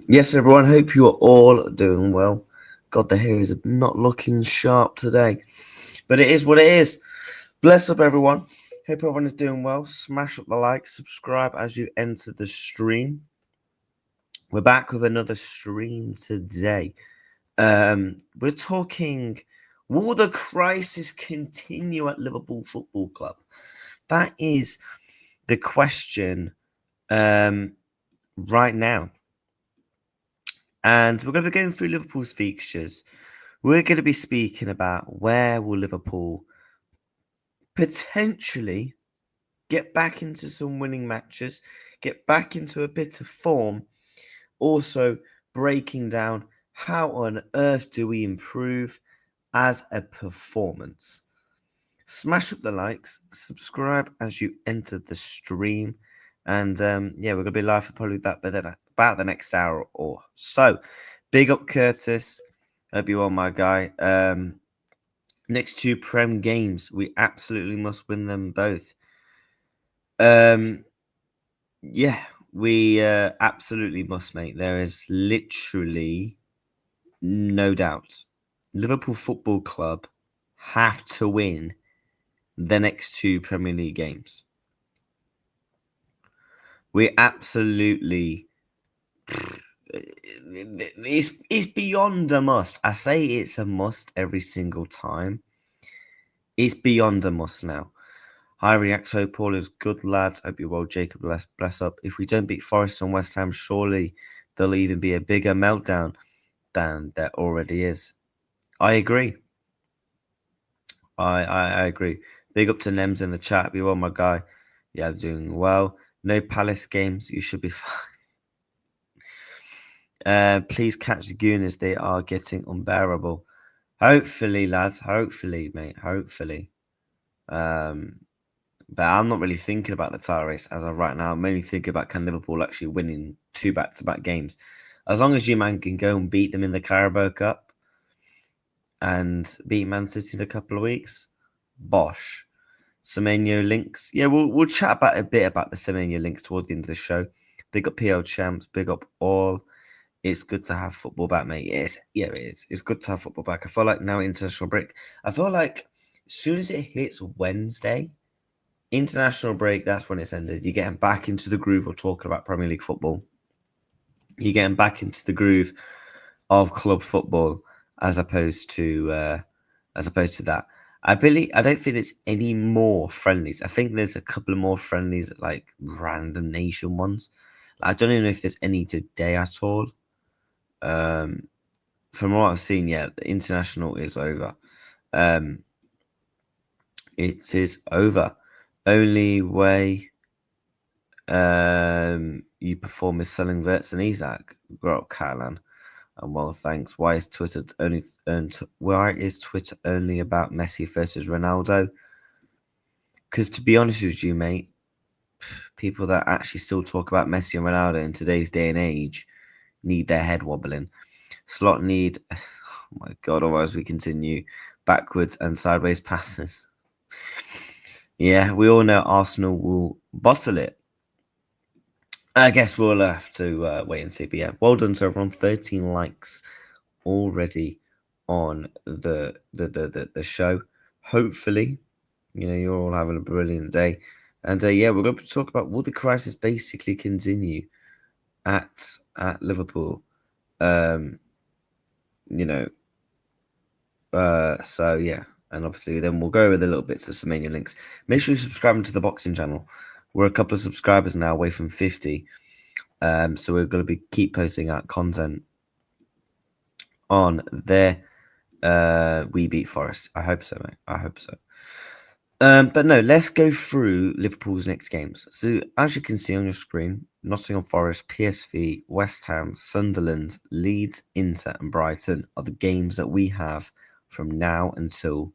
Yes, everyone. Hope you are all doing well. God, the hair is not looking sharp today, but it is what it is. Bless up, everyone. Hope everyone is doing well. Smash up the like, subscribe as you enter the stream. We're back with another stream today. We're talking, will the crisis continue at Liverpool Football Club? That is the question right now. And we're going to be going through Liverpool's fixtures. We're going to be speaking about where will Liverpool potentially get back into some winning matches, get back into a bit of form. Also, breaking down how on earth do we improve as a performance. Smash up the likes, subscribe as you enter the stream. And we're going to be live for probably about the next hour or so. Big up, Curtis. Hope you are, my guy. Next two Prem games, we absolutely must win them both. We absolutely must, mate. There is literally no doubt. Liverpool Football Club have to win the next two Premier League games. We absolutely... It's beyond a must. I say it's a must every single time. It's beyond a must now. Hi, Reacts. Hope all is good, lads. Hope you're well, Jacob. Bless up. If we don't beat Forest and West Ham, surely there'll even be a bigger meltdown than there already is. I agree. I agree. Big up to Nems in the chat. Be well, my guy. Yeah, I'm doing well. No Palace games. You should be fine. Please catch the Gooners. They are getting unbearable. Hopefully, lads. Hopefully, mate. Hopefully. But I'm not really thinking about the title race as of right now. I'm mainly thinking about can Liverpool actually winning 2 back-to-back games. As long as you, man, can go and beat them in the Carabao Cup and beat Man City in a couple of weeks, bosh. Semenyo links. Yeah, we'll chat about a bit about the Semenyo links towards the end of the show. Big up PL Champs. Big up all. It's good to have football back, mate. It is. It's good to have football back. I feel like now international break. I feel like as soon as it hits Wednesday, international break, that's when it's ended. You're getting back into the groove of talking about Premier League football. You're getting back into the groove of club football as opposed to that. I don't think there's any more friendlies. I think there's a couple of more friendlies, like random nation ones. I don't even know if there's any today at all. From what I've seen, yeah, the international is over. It is over. Only way you perform is selling Verts and Isaac. Grow up, Catalan. And well, thanks. Why is Twitter only about Messi versus Ronaldo? Because to be honest with you, mate, people that actually still talk about Messi and Ronaldo in today's day and age need their head wobbling. Slot need, oh my God, otherwise we continue backwards and sideways passes. Yeah, we all know Arsenal will bottle it. I guess we'll have to wait and see. But yeah, well done to everyone. 13 likes already on the show. Hopefully, you're all having a brilliant day. And we're going to talk about will the crisis basically continue at Liverpool. So yeah, and obviously then we'll go with a little bits of Semenyo links. Make sure you subscribe to the boxing channel. We're a couple of subscribers now away from 50. So we're going to keep posting out content on there. We beat Forest. I hope so, mate. I hope so. But no, let's go through Liverpool's next games. So as you can see on your screen, Nottingham Forest, PSV, West Ham, Sunderland, Leeds, Inter, and Brighton are the games that we have from now until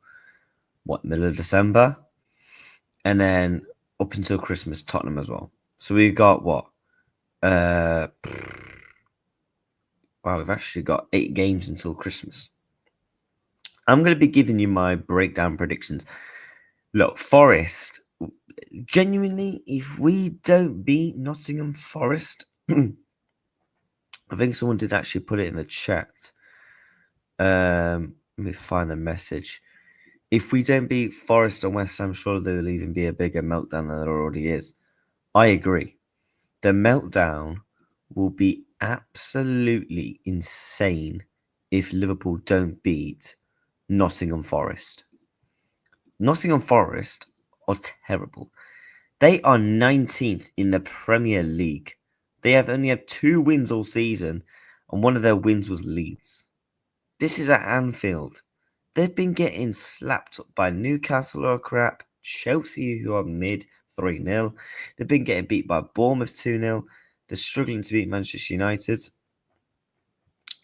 middle of December, and then up until Christmas, Tottenham as well. So we've got we've actually got 8 games until Christmas. I'm going to be giving you my breakdown predictions. Look, Forest, genuinely, if we don't beat Nottingham Forest, I think someone did actually put it in the chat. Let me find the message. If we don't beat Forest and West Ham, surely there will even be a bigger meltdown than there already is. I agree. The meltdown will be absolutely insane if Liverpool don't beat Nottingham Forest. Nottingham Forest are terrible. They are 19th in the Premier League. They have only had 2 wins all season, and one of their wins was Leeds. This is at Anfield. They've been getting slapped up by Newcastle or crap, Chelsea, who are mid 3-0. They've been getting beat by Bournemouth 2-0. They're struggling to beat Manchester United.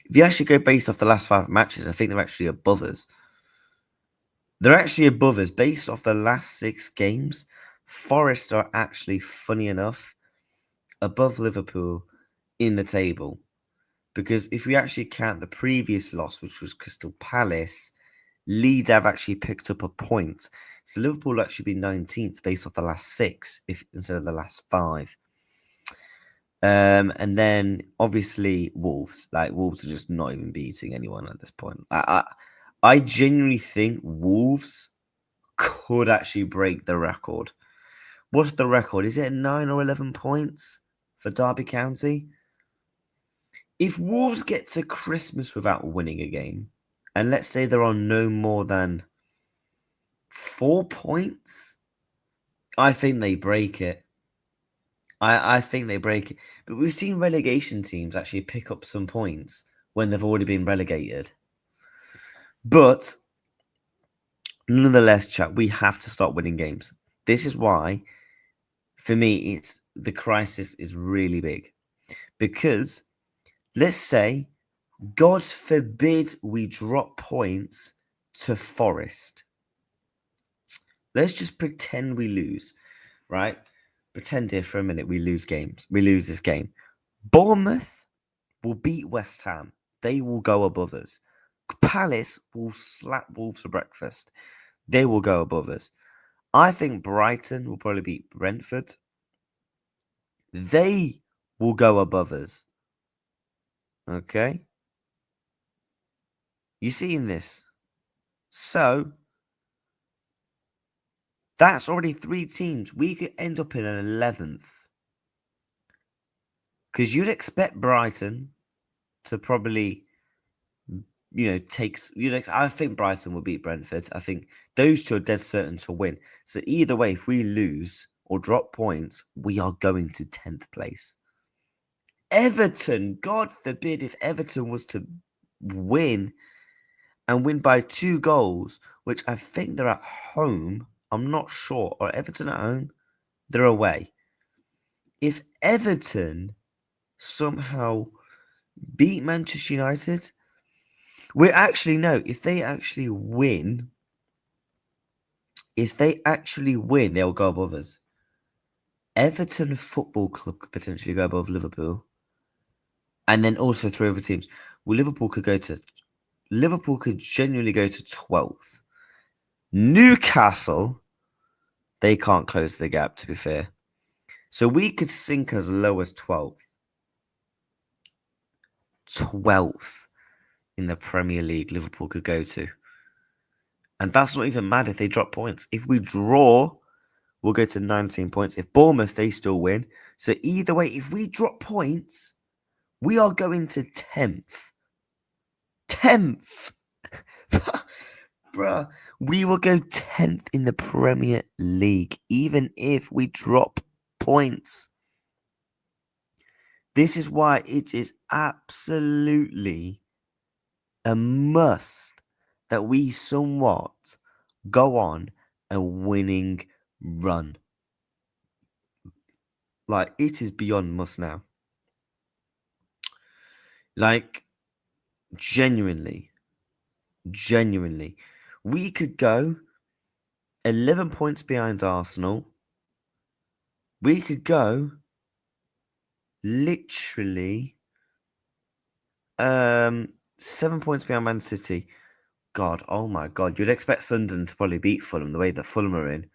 If you actually go based off the last 5 matches, I think they're actually above us. They're actually above us based off the last 6 games. Forest are actually, funny enough, above Liverpool in the table. Because if we actually count the previous loss, which was Crystal Palace, Leeds have actually picked up a point. So Liverpool will actually be 19th based off the last 6 instead of the last 5. And then obviously Wolves. Like Wolves are just not even beating anyone at this point. I genuinely think Wolves could actually break the record. What's the record? Is it 9 or 11 points for Derby County? If Wolves get to Christmas without winning a game, and let's say there are no more than 4 points, I think they break it. I think they break it. But we've seen relegation teams actually pick up some points when they've already been relegated. But nonetheless, chat, we have to start winning games. This is why, for me, the crisis is really big. Because let's say, God forbid we drop points to Forest. Let's just pretend we lose, right? Pretend here for a minute we lose games. We lose this game. Bournemouth will beat West Ham. They will go above us. Palace will slap Wolves for breakfast. They will go above us. I think Brighton will probably beat Brentford. They will go above us. Okay? You seeing this? So, that's already 3 teams. We could end up in an 11th. Because you'd expect Brighton to probably, I think Brighton will beat Brentford. I think those two are dead certain to win. So either way, if we lose or drop points, we are going to 10th place. Everton, God forbid if Everton was to win and win by 2 goals, which I think they're at home. I'm not sure. Are Everton at home? They're away. If Everton somehow beat Manchester United, we actually know if they actually win, they'll go above us. Everton Football Club could potentially go above Liverpool. And then also 3 other teams. Well, Liverpool could genuinely go to 12th. Newcastle, they can't close the gap, to be fair. So we could sink as low as 12th. 12th in the Premier League, Liverpool could go to. And that's not even mad if they drop points. If we draw, we'll go to 19 points. If Bournemouth, they still win. So either way, if we drop points, we are going to 10th. 10th! Bruh, we will go 10th in the Premier League, even if we drop points. This is why it is absolutely a must that we somewhat go on a winning run. Like, it is beyond must now. Like, genuinely, we could go 11 points behind Arsenal. We could go literally 7 points behind Man City. God, oh my God. You'd expect Sunderland to probably beat Fulham the way that Fulham are in.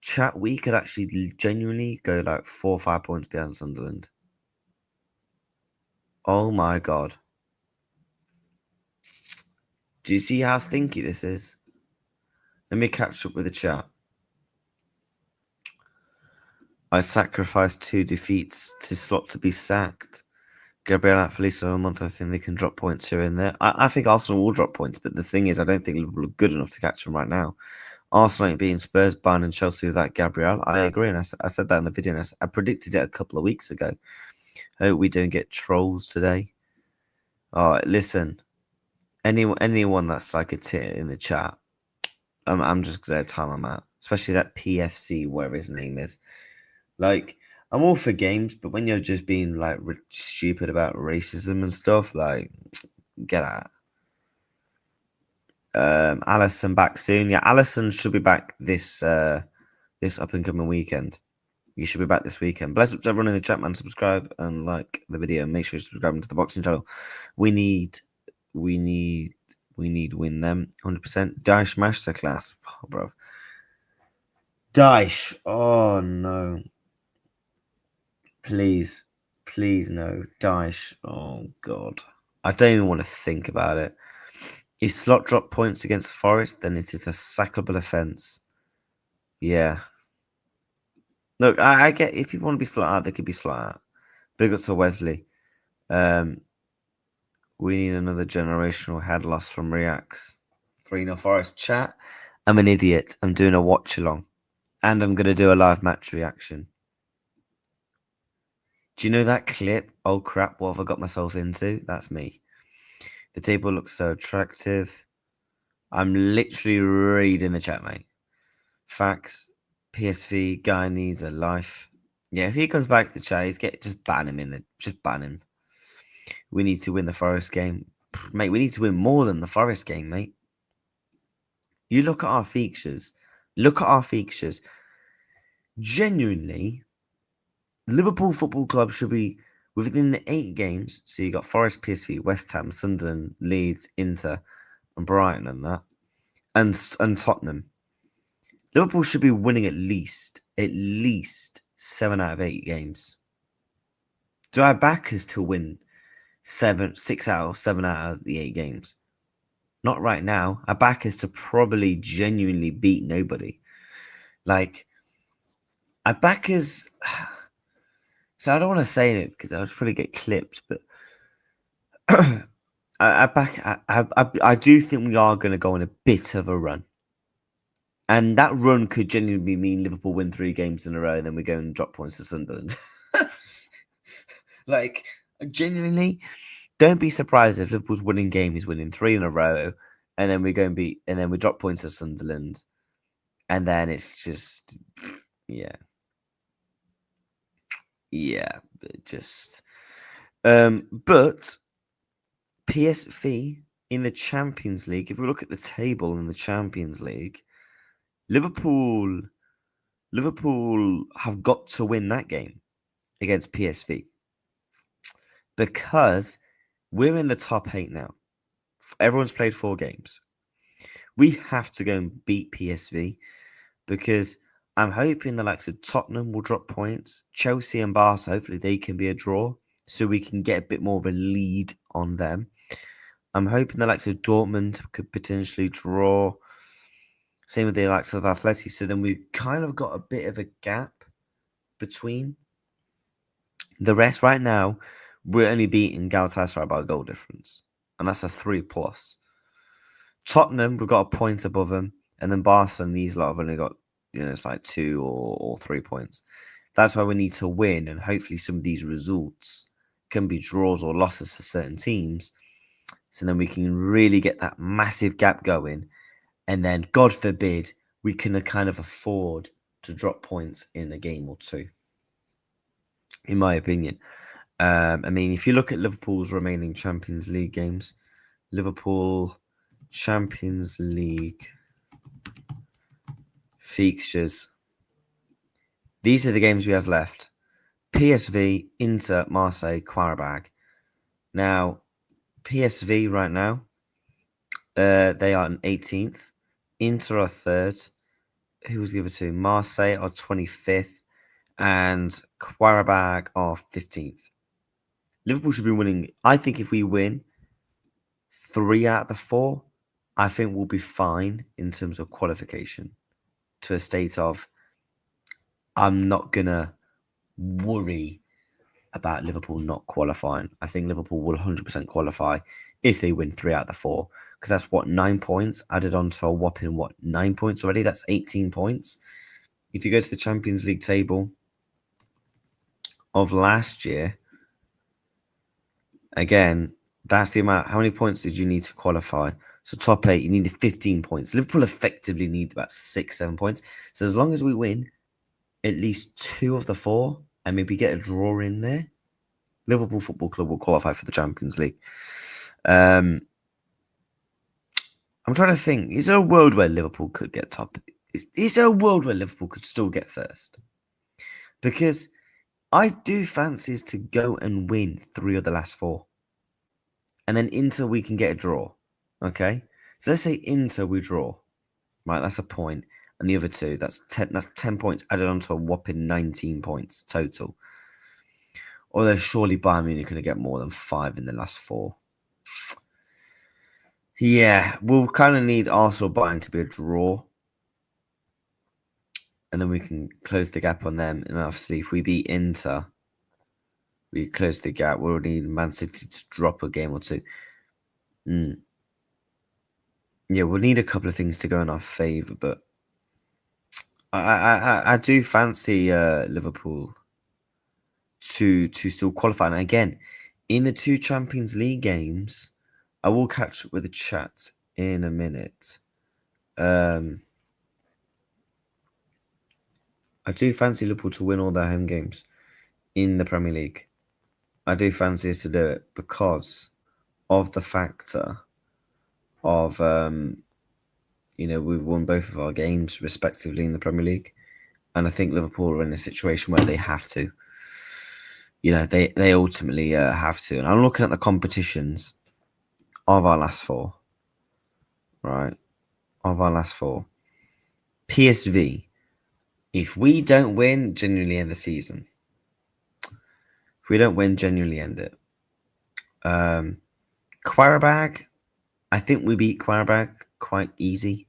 Chat, we could actually genuinely go like 4 or 5 points behind Sunderland. Oh my god. Do you see how stinky this is? Let me catch up with the chat. I sacrificed 2 defeats to slot to be sacked. Gabriel at Felicio a month, I think they can drop points here and there. I think Arsenal will drop points, but the thing is, I don't think Liverpool are good enough to catch them right now. Arsenal ain't beating Spurs, Bayern, and Chelsea without Gabriel. I agree, and I said that in the video, and I predicted it a couple of weeks ago. Hope we don't get trolls today. Oh, listen, anyone that's like a tit in the chat, I'm just gonna time them out. Especially that PFC, whatever his name is. Like, I'm all for games, but when you're just being like stupid about racism and stuff, like, get out. Allison back soon. Yeah, Allison should be back this this up and coming weekend. You should be back this weekend. Bless up to everyone in the chat, man. Subscribe and like the video. Make sure you subscribe to the boxing channel. We need win them 100%. Daesh masterclass, oh, bro. Daesh. Oh no. Please no. Daesh. Oh god. I don't even want to think about it. If slot drop points against Forest, then it is a sackable offence. Yeah. Look, I get if people want to be slot out, they could be slot out. Big up to Wesley. We need another generational head loss from Reacts. 3-0 Forest. Chat. I'm an idiot. I'm doing a watch along. And I'm going to do a live match reaction. Do you know that clip? Oh crap, what have I got myself into? That's me. The table looks so attractive. I'm literally reading the chat, mate. Facts. PSV guy needs a life. Yeah, if he comes back to the chat, just ban him just ban him. We need to win the Forest game. Mate, we need to win more than the Forest game, mate. You look at our fixtures. Genuinely, Liverpool Football Club should be within the 8 games. So you got Forest, PSV, West Ham, Sunderland, Leeds, Inter, and Brighton and that. And Tottenham. Liverpool should be winning at least 7 out of 8 games. Do I back us to win 6 out or 7 out of the 8 games? Not right now. I back us to probably genuinely beat nobody. Like, I back us. So I don't want to say it because I would probably get clipped, but I do think we are going to go on a bit of a run. And that run could genuinely mean Liverpool win 3 games in a row and then we go and drop points to Sunderland. Like, genuinely, don't be surprised if Liverpool's winning game is winning 3 in a row and then we go and beat, and then we drop points to Sunderland. And then it's just, yeah. Yeah, just. But PSV in the Champions League, if we look at the table in the Champions League, Liverpool have got to win that game against PSV because we're in the top 8 now. Everyone's played 4 games. We have to go and beat PSV because I'm hoping the likes of Tottenham will drop points. Chelsea and Barca, hopefully they can be a draw so we can get a bit more of a lead on them. I'm hoping the likes of Dortmund could potentially draw. Same with the likes of Atleti. So then we've kind of got a bit of a gap between the rest. Right now, we're only beating Galatasaray by a goal difference. And that's a 3+. Tottenham, we've got a point above them. And then Barca and these lot have only got, it's like 2 or 3 points. That's why we need to win. And hopefully some of these results can be draws or losses for certain teams. So then we can really get that massive gap going. And then, God forbid, we can kind of afford to drop points in a game or 2. In my opinion. I mean, if you look at Liverpool's remaining Champions League games, Liverpool Champions League fixtures. These are the games we have left. PSV, Inter, Marseille, Qarabag. Now, PSV right now, they are in 18th. Inter are 3rd. who was the other two? Marseille are 25th and Qarabag are 15th. Liverpool should be winning. I think if we win 3 out of the 4, I think we'll be fine in terms of qualification to a state of I'm not going to worry about Liverpool not qualifying. I think Liverpool will 100% qualify if they win 3 out of the 4, because that's what, 9 points added on to a whopping 9 points already. That's 18 points. If you go to the Champions League table of last year, again, that's the amount. How many points did you need to qualify? So top 8, you needed 15 points. Liverpool effectively need about 6-7 points. So as long as we win at least 2 of the 4 and maybe get a draw in there, Liverpool Football Club will qualify for the Champions League. I'm trying to think. Is there a world where Liverpool could get top? Is there a world where Liverpool could still get first? Because I do fancy us to go and win 3 of the last 4. And then Inter, we can get a draw. Okay? So let's say Inter, we draw. Right, that's a point. And the other 2, that's 10 points added on to a whopping 19 points total. Although surely Bayern Munich are going to get more than 5 in the last 4. Yeah, we'll kind of need Arsenal Bayern to be a draw. And then we can close the gap on them. And obviously, if we beat Inter, we close the gap. We'll need Man City to drop a game or 2. Yeah, we'll need a couple of things to go in our favour, but I do fancy Liverpool to still qualify. And again, in the 2 Champions League games, I will catch up with the chat in a minute. I do fancy Liverpool to win all their home games in the Premier League. I do fancy us to do it because of the factor of, we've won both of our games respectively in the Premier League. And I think Liverpool are in a situation where they have to. They ultimately have to. And I'm looking at the competitions of our last 4. Right? Of our last 4. PSV. If we don't win, genuinely end the season. If we don't win, genuinely end it. Qarabag. I think we beat Qarabag quite easy.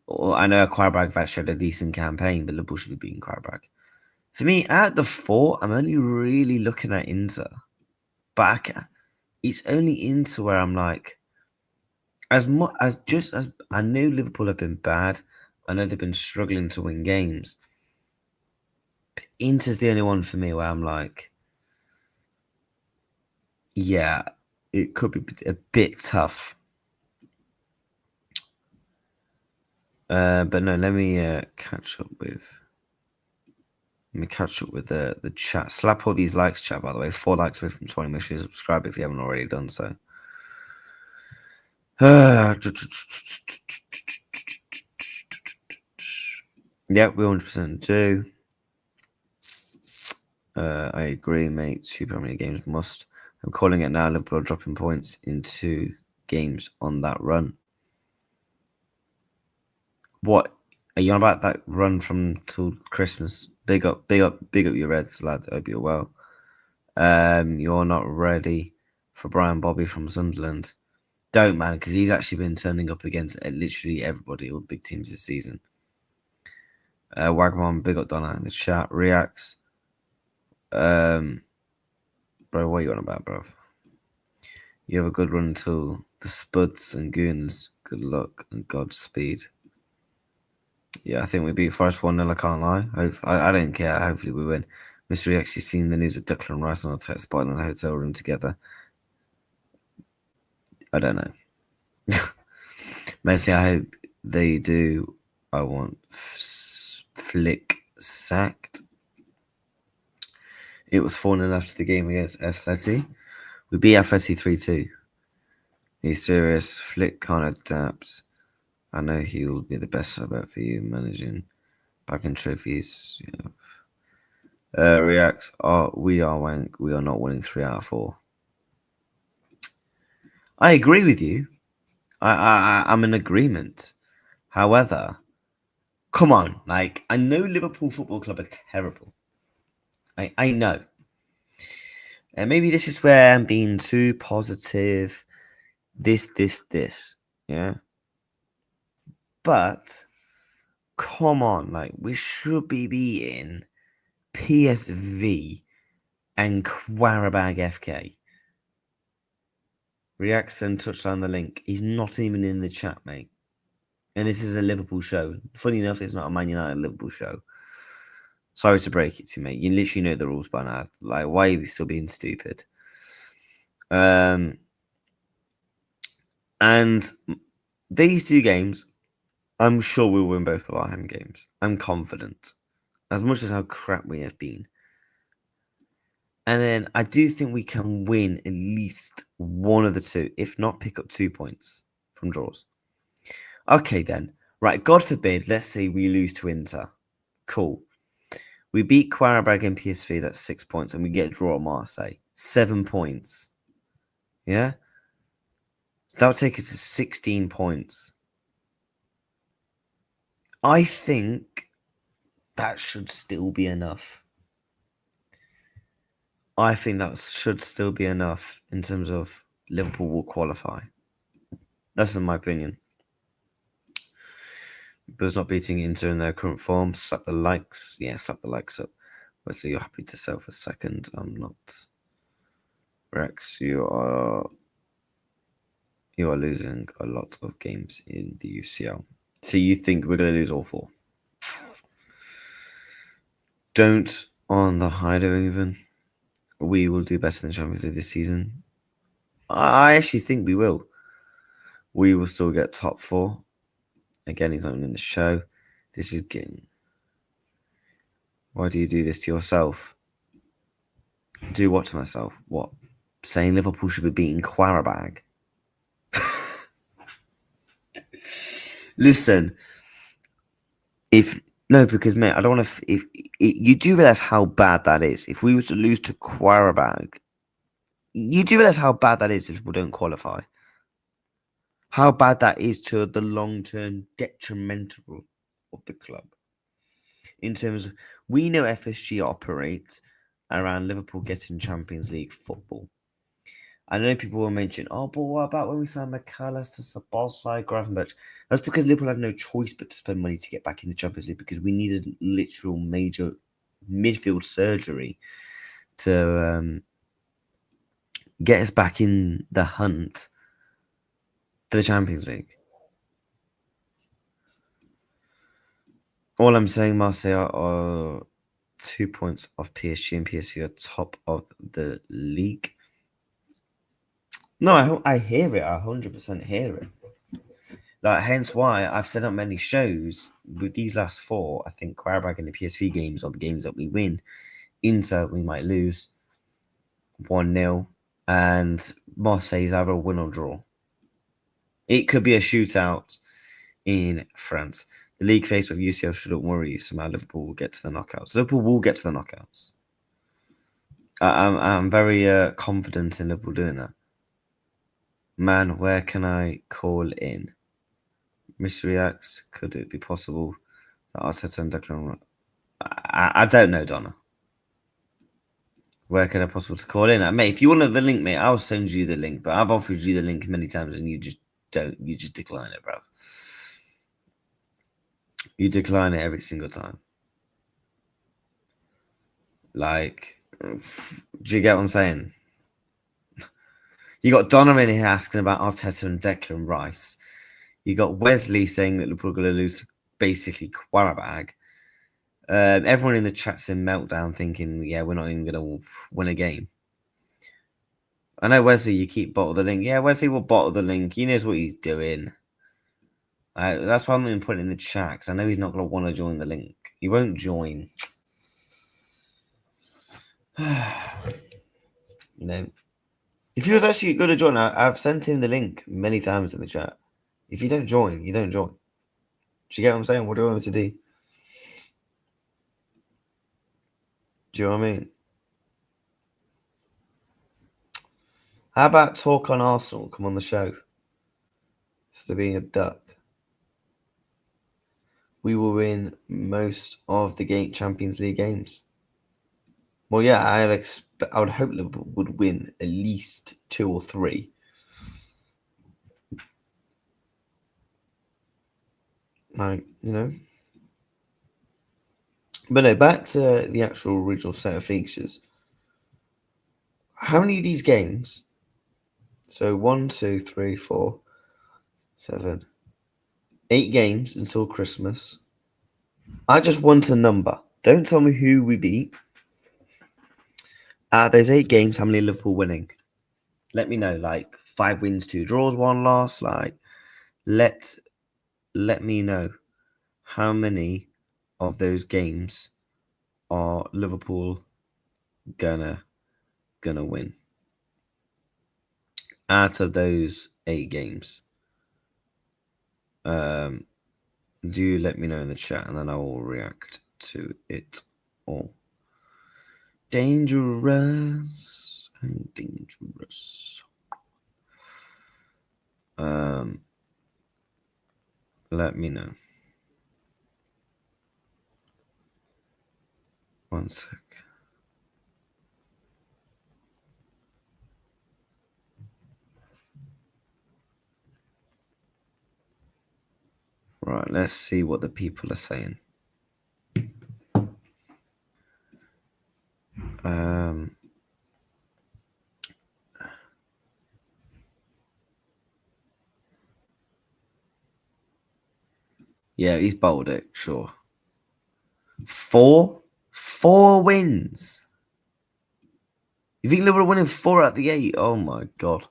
I know Qarabag have actually had a decent campaign, but Liverpool should be beating Qarabag. For me, out of the 4, I'm only really looking at Inter. But it's only Inter where I'm like, as I know Liverpool have been bad, I know they've been struggling to win games. But Inter's the only one for me where I'm like, yeah, it could be a bit tough. But no, let me catch up with the chat. Slap all these likes, chat, by the way. 4 likes away from 20. Make sure you subscribe if you haven't already done so. Yeah, we 100% do. I agree, mate. 2 Premier League games must. I'm calling it now. Liverpool are dropping points in 2 games on that run. What are you on about that run from till Christmas? Big up your Reds, lad. I hope you're well. You're not ready for Brian Bobby from Sunderland. Don't, man, because he's actually been turning up against literally everybody, all the big teams this season. Wagmon, big up Donna in the chat. Reacts. Bro, what are you on about, bro? You have a good run until the Spuds and Goons. Good luck and Godspeed. Yeah, I think we beat Forest 1-0, I can't lie. I don't care. Hopefully we win. Mystery actually seen the news of Declan Rice on a tech spot in a hotel room together. I don't know. Messi, I hope they do. I want Flick sacked. It was 4-0 after the game against Atleti. We beat Atleti 3-2. He's serious. Flick can't adapt. I know he will be the best bet for you managing back in trophies. Reacts. We are wank. We are not winning 3 out of 4. I agree with you. I'm in agreement. However, Come on, like, I know Liverpool Football Club are terrible. I know. And maybe this is where I'm being too positive. This. Yeah. But come on, like, we should be beating PSV and Qarabag FK. Reacts and touched on the link. He's not even in the chat, mate. And this is a Liverpool show. Funny enough, it's not a Man United Liverpool show. Sorry to break it to you, mate. You literally know the rules by now. Like, why are you still being stupid? And these two games, I'm sure we'll win both of our home games. I'm confident. As much as how crap we have been. And then I do think we can win at least one of the two, if not pick up 2 points from draws. Okay, then. Right, God forbid, let's say we lose to Inter. Cool. We beat Qarabag and PSV, that's 6 points, and we get a draw at Marseille. 7 points. Yeah? So that would take us to 16 points. I think that should still be enough. I think that should still be enough in terms of Liverpool will qualify. That's in my opinion. But not beating Inter in their current form. Slap the likes. Yeah, slap the likes up. So you're happy to sell for second. I'm not. Rex, you are losing a lot of games in the UCL. So you think we're going to lose all 4? Don't on the hideout even. We will do better than Champions League this season. I actually think we will. We will still get top 4. Again, he's not even in the show. This is getting... Why do you do this to yourself? Do what to myself? What? Saying Liverpool should be beating Qarabag? Listen, because mate, I don't want to. If you do realize how bad that is, if we were to lose to Qarabag, you do realize how bad that is if people don't qualify. How bad that is to the long-term detrimental of the club. In terms of, we know FSG operates around Liverpool getting Champions League football. I know people will mention, oh, but what about when we signed McAllister, Szoboszlai, Gravenberch? That's because Liverpool had no choice but to spend money to get back in the Champions League because we needed literal major midfield surgery to get us back in the hunt for the Champions League. All I'm saying, Marseille are 2 points off PSG, and PSG are top of the league. No, I hear it. I 100% hear it. Like, hence why I've set up many shows with these last 4. I think Qarabag and the PSV games are the games that we win. Inter, we might lose 1-0. And Marseille's either a win or draw. It could be a shootout in France. The league phase of UCL shouldn't worry you. Somehow Liverpool will get to the knockouts. Liverpool will get to the knockouts. I'm very confident in Liverpool doing that. Man, where can I call in? Misreacts. Could it be possible that Arteta and Declan? I don't know, Donna. Where can I possible to call in? Mate, if you want the link, mate, I'll send you the link. But I've offered you the link many times, and you just don't. You just decline it, bruv. You decline it every single time. Like, do you get what I'm saying? You got Donna in here asking about Arteta and Declan Rice. You got Wesley saying that Liverpool are going to lose to basically Qarabag. Everyone in the chat's in meltdown thinking, yeah, we're not even going to win a game. I know, Wesley, you keep bottle the link. Yeah, Wesley will bottle the link. He knows what he's doing. That's why I'm even putting it in the chat, because I know he's not going to want to join the link. He won't join. You know, if he was actually going to join, I've sent him the link many times in the chat. If you don't join, you don't join. Do you get what I'm saying? What do you want me to do? Do you know what I mean? How about talk on Arsenal? Come on the show. Instead of being a duck. we will win most of the Champions League games. Well, yeah, I would hope Liverpool would win at least 2 or 3. Like, But no, back to the actual original set of fixtures. How many of these games? So 1, 2, 3, 4, 7, 8 games until Christmas. I just want a number. Don't tell me who we beat. Those 8 games, how many Liverpool winning? Let me know. Like 5 wins, 2 draws, 1 loss. Like let me know how many of those games are Liverpool gonna win out of those 8 games. Do let me know in the chat, and then I will react to it all. Dangerous and dangerous. Let me know. 1 sec. Right, let's see what the people are saying. Yeah, he's bowled it, sure. 4 wins. You think Liverpool are winning 4 out of the 8? Oh my god.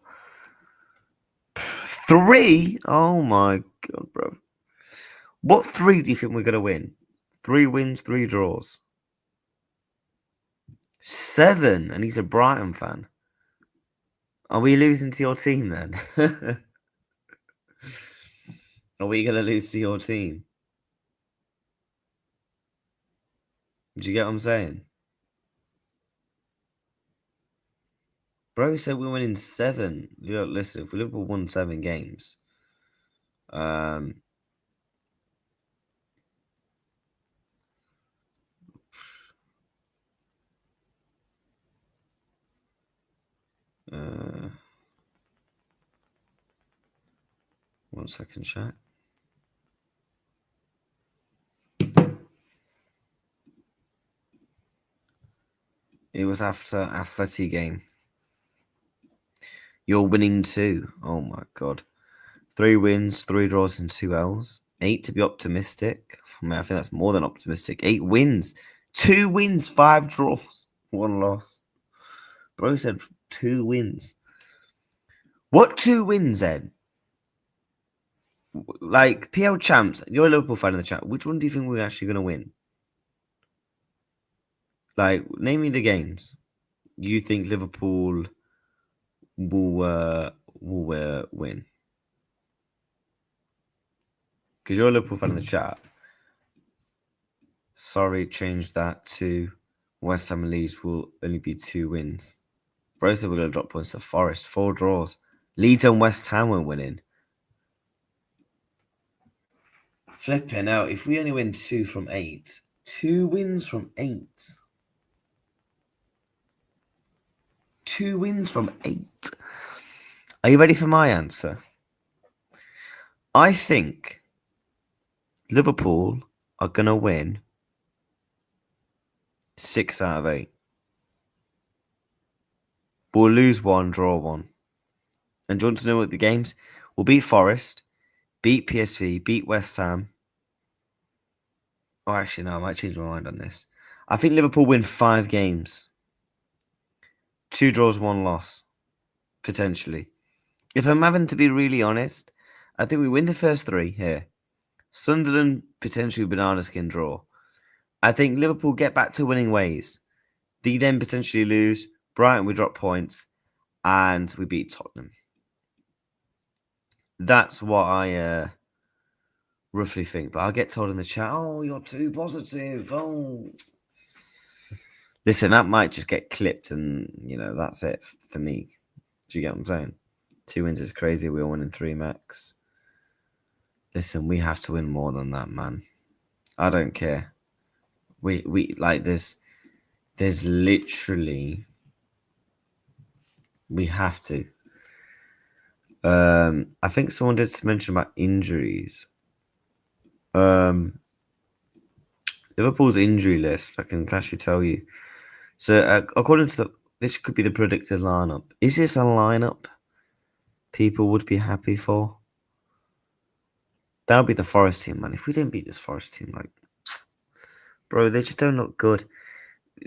3? Oh my god, bro. What 3 do you think we're gonna win? 3 wins, 3 draws. 7, and he's a Brighton fan. Are we losing to your team then? Are we gonna lose to your team? Do you get what I'm saying? Bro said we're winning 7. Listen, if Liverpool won 7 games, 1 second, chat. It was after Atleti game. You're winning 2. Oh my god. 3 wins, 3 draws, and 2 L's. 8 to be optimistic. I mean, I think that's more than optimistic. 8 wins. 2 wins, 5 draws, 1 loss. Bro said 2 wins. What 2 wins, Ed? Like, PL champs, you're a Liverpool fan in the chat. Which one do you think we're actually going to win? Like, name me the games you think Liverpool will win. Because you're a Liverpool fan in the chat. Sorry, change that to West Ham and Leeds will only be 2 wins. Bro said we're going to drop points to Forest. 4 draws. Leeds and West Ham were winning. Flipping out. If we only win 2 from 8. 2 wins from 8. 2 wins from 8. Are you ready for my answer? I think Liverpool are going to win 6 out of 8. We'll lose 1, draw 1. And do you want to know what the games? We'll beat Forest, beat PSV, beat West Ham. Oh, actually, no, I might change my mind on this. I think Liverpool win 5 games. 2 draws, 1 loss. Potentially. If I'm having to be really honest, I think we win the first 3 here. Sunderland, potentially banana skin draw. I think Liverpool get back to winning ways. They then potentially lose. Brighton, we drop points. And we beat Tottenham. That's what I roughly think. But I'll get told in the chat, oh, you're too positive. Oh. Listen, that might just get clipped and, that's it for me. Do you get what I'm saying? 2 wins is crazy. We're winning 3 max. Listen, we have to win more than that, man. I don't care. We like there's literally we have to. I think someone did mention about injuries. Liverpool's injury list, I can actually tell you. So, according to this could be the predicted lineup. Is this a lineup people would be happy for? That'll be the Forest team, man. If we don't beat this Forest team, like, bro, they just don't look good.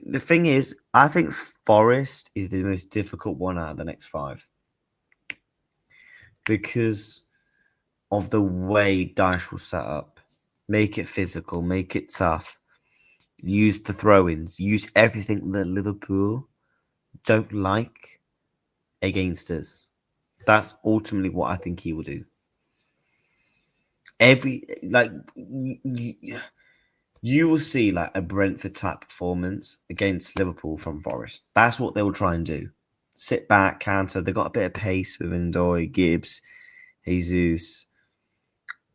The thing is, I think Forest is the most difficult one out of the next five because of the way Dyche will set up. Make it physical, make it tough. Use the throw-ins, use everything that Liverpool don't like against us. That's ultimately what I think he will do. You will see like a Brentford type performance against Liverpool from Forest. That's what they will try and do. Sit back, counter. They've got a bit of pace with Ndoye, Gibbs, Jesus.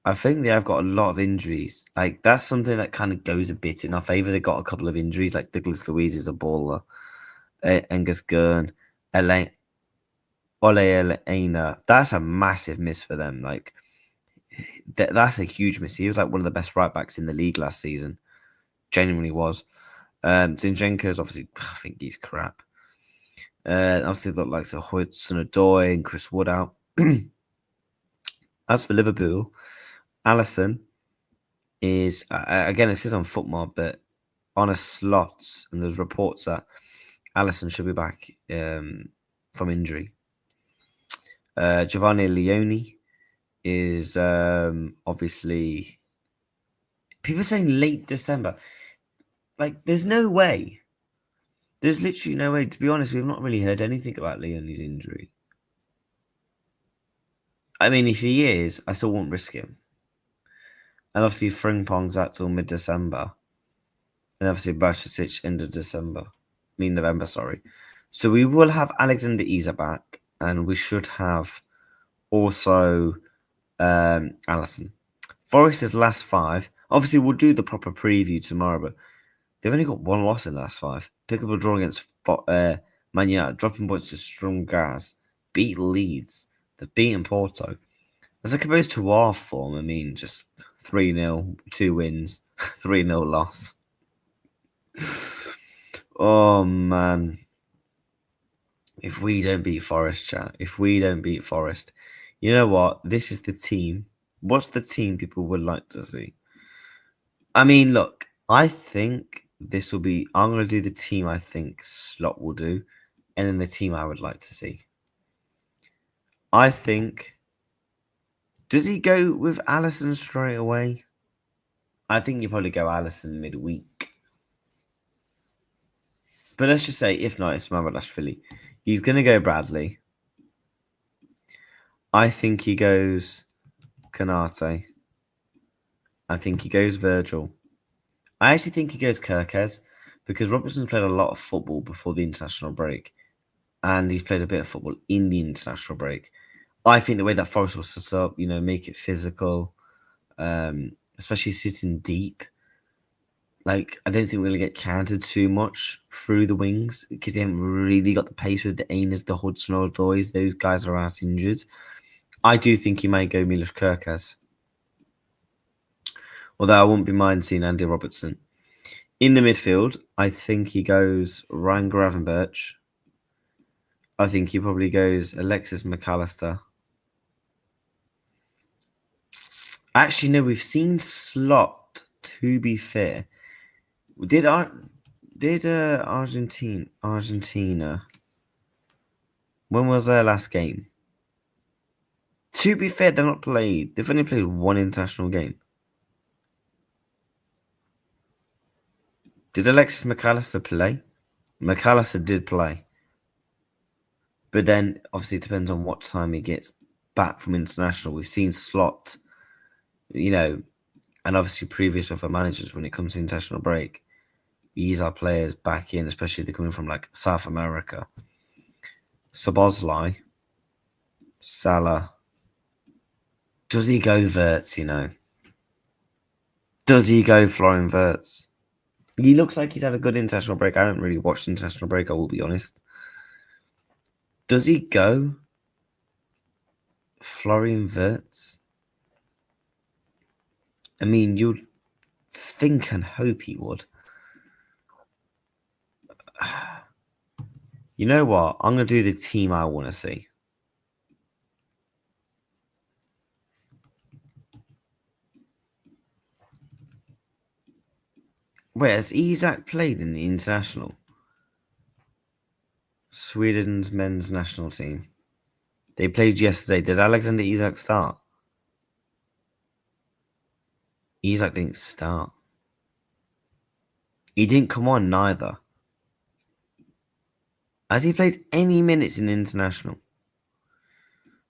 I think they have got a lot of injuries. Like that's something that kind of goes a bit in our favour. They got a couple of injuries, like Douglas Luiz is a baller, Angus Gurn, Ole Elena. That's a massive miss for them. Like that's a huge miss. He was like one of the best right backs in the league last season. Genuinely was. Zinchenko's obviously, I think he's crap. Obviously, got like Hudson-Odoi and Chris Wood out. As for Liverpool, Alisson is again, it says on Football, but on a slot, and there's reports that Alisson should be back from injury. Giovanni Leone is obviously people saying late December. Like, there's no way. There's literally no way. To be honest, we've not really heard anything about Leone's injury. I mean, if he is, I still won't risk him. And obviously, Frimpong's out till mid-December. And obviously, Bajcetic end of November, sorry. So we will have Alexander Isak back. And we should have also Alisson. Forest's last five. Obviously, we'll do the proper preview tomorrow, but they've only got one loss in the last five. Pick up a draw against Man United, dropping points to Strong Gas, beat Leeds, they've beaten Porto. As opposed to our form, I mean, just 3-0, 2 wins, 3-0 loss. Oh, man. If we don't beat Forest, chat, if we don't beat Forest, you know what? This is the team. What's the team people would like to see? I mean, look, I think this will be. I'm going to do the team I think Slot will do, and then the team I would like to see. I think. Does he go with Alisson straight away? I think you probably go Alisson midweek. But let's just say, if not, it's Mamardashvili. He's going to go Bradley. I think he goes Kanate. I think he goes Virgil. I actually think he goes Kirkes because Robertson's played a lot of football before the international break. And he's played a bit of football in the international break. I think the way that Forest was set up, make it physical, especially sitting deep. Like, I don't think we're going to get countered too much through the wings because they haven't really got the pace with the Ainers, the Hudson-Odois. Those guys are out injured. I do think he might go Milos Kirkes. Although I wouldn't be mind seeing Andy Robertson. In the midfield, I think he goes Ryan Gravenberch. I think he probably goes Alexis McAllister. Actually, no, we've seen Slot, to be fair. Did Argentina? When was their last game? To be fair, they've not played. They've only played one international game. Did Alexis McAllister play? McAllister did play. But then, obviously, it depends on what time he gets back from international. We've seen Slot, and obviously previous other managers when it comes to international break. Ease our players back in, especially if they're coming from like South America. Szoboszlai, Salah. Does he go Verts, Does he go Florian Wirtz? He looks like he's had a good international break. I haven't really watched the international break, I will be honest. Does he go Florian Wirtz? I mean, you'd think and hope he would. You know what? I'm going to do the team I want to see. Wait, has Isak played in the international? Sweden's men's national team. They played yesterday. Did Alexander Isak start? Isak didn't start. He didn't come on neither. Has he played any minutes in international?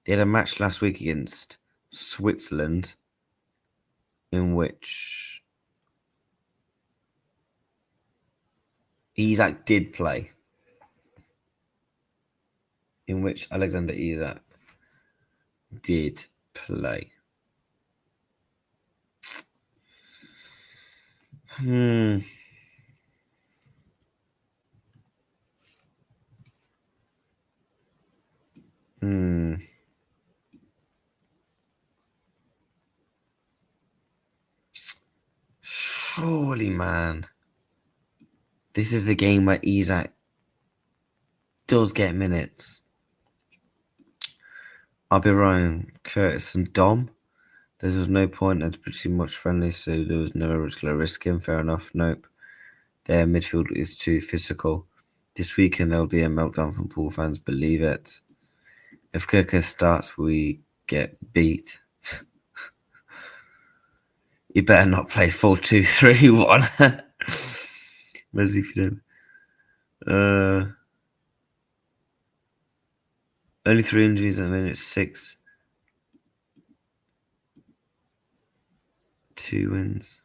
They had a match last week against Switzerland in which Isak did play. In which Alexander Isak did play. Surely, man. This is the game where Isak does get minutes. I'll be wrong. Curtis and Dom. There was no point. It's pretty much friendly, so there was no particular risk in. Fair enough. Nope. Their midfield is too physical. This weekend there'll be a meltdown from Pool fans. Believe it. If Kirker starts, we get beat. You better not play 4-2-3-1. Where's if you don't? Only 3 injuries at the minute. 6. 2 wins.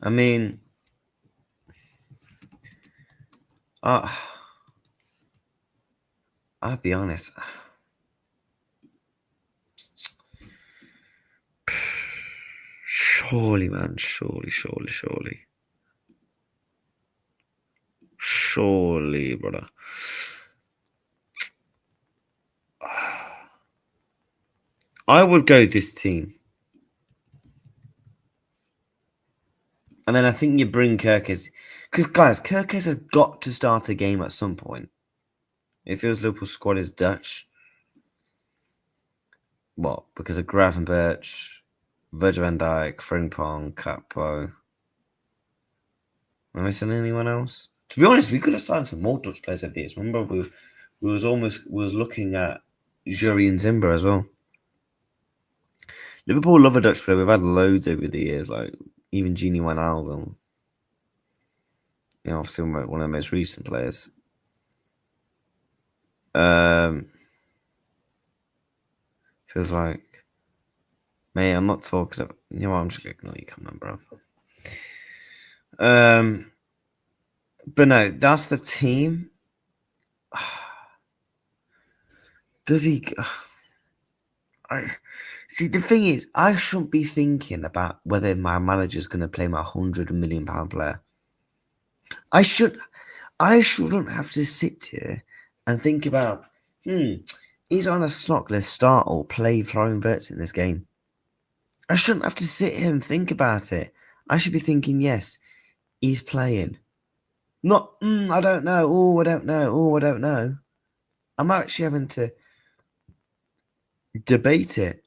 I mean, I'll be honest. Surely, man. Surely. Surely, brother. I would go this team. And then I think you bring Kirkes. Because, guys, Kirkes has got to start a game at some point. It feels Liverpool's squad is Dutch. What? Because of Gravenberch, Virgil van Dijk, Frimpong, Capo. Am I missing anyone else? To be honest, we could have signed some more Dutch players over the years. Remember, we was looking at Jury and Zimber as well. Liverpool love a Dutch player. We've had loads over the years, like even Genie Wijnaldum. You know, obviously one of the most recent players. Feels like, man, I'm not talking about. You know what? I'm just gonna ignore you. Come on, bro. But no, that's the team. Does he? See, the thing is, I shouldn't be thinking about whether my manager's going to play my £100 million player. I shouldn't have to sit here and think about, is Arne Slot going to start or play Florian Wirtz in this game? I shouldn't have to sit here and think about it. I should be thinking, yes, he's playing. Not, I don't know. Oh, I don't know. Oh, I don't know. I'm actually having to debate it.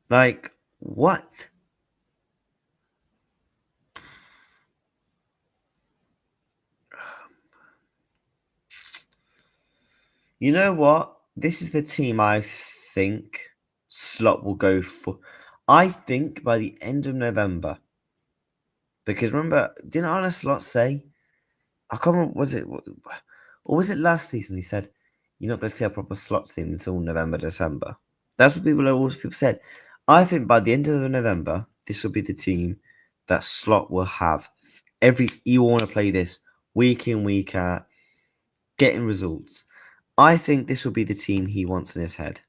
Like, what? You know what? This is the team I think Slot will go for. I think by the end of November. Because remember, didn't Arne Slot say, I can't remember, or was it last season? He said, you're not going to see a proper Slot team until November, December. That's what people said. I think by the end of November, this will be the team that Slot will have. You want to play this week in, week out, getting results. I think this will be the team he wants in his head.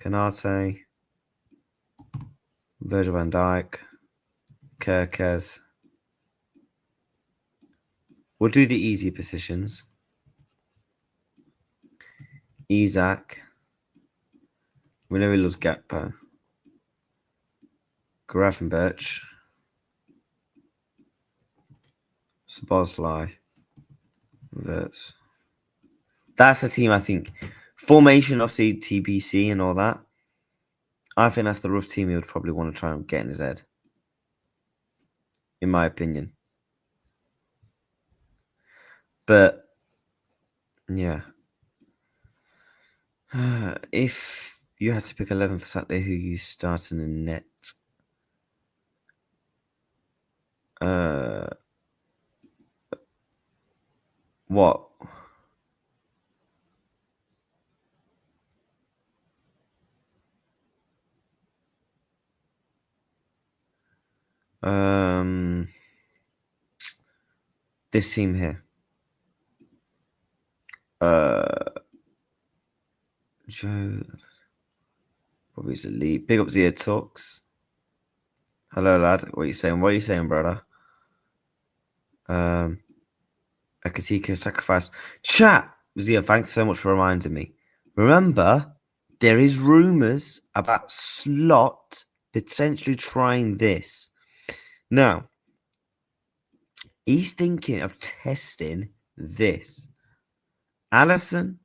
Canate, Virgil van Dijk, Kirkes. We'll do the easy positions. Isak. We know he loves Gakpo. Gravenberch. Szoboszlai. That's the team, I think. Formation, obviously, TBC and all that. I think that's the rough team he would probably want to try and get in his head. In my opinion. But, yeah. If you had to pick 11 for Saturday, who you starting in net? What? This team here. Joe. Probably the lead. Big up Zia Talks. Hello, lad. What are you saying? What are you saying, brother? Akatiko sacrifice. Chat! Zia, thanks so much for reminding me. Remember, there is rumours about Slot potentially trying this. Now, he's thinking of testing this. Allison,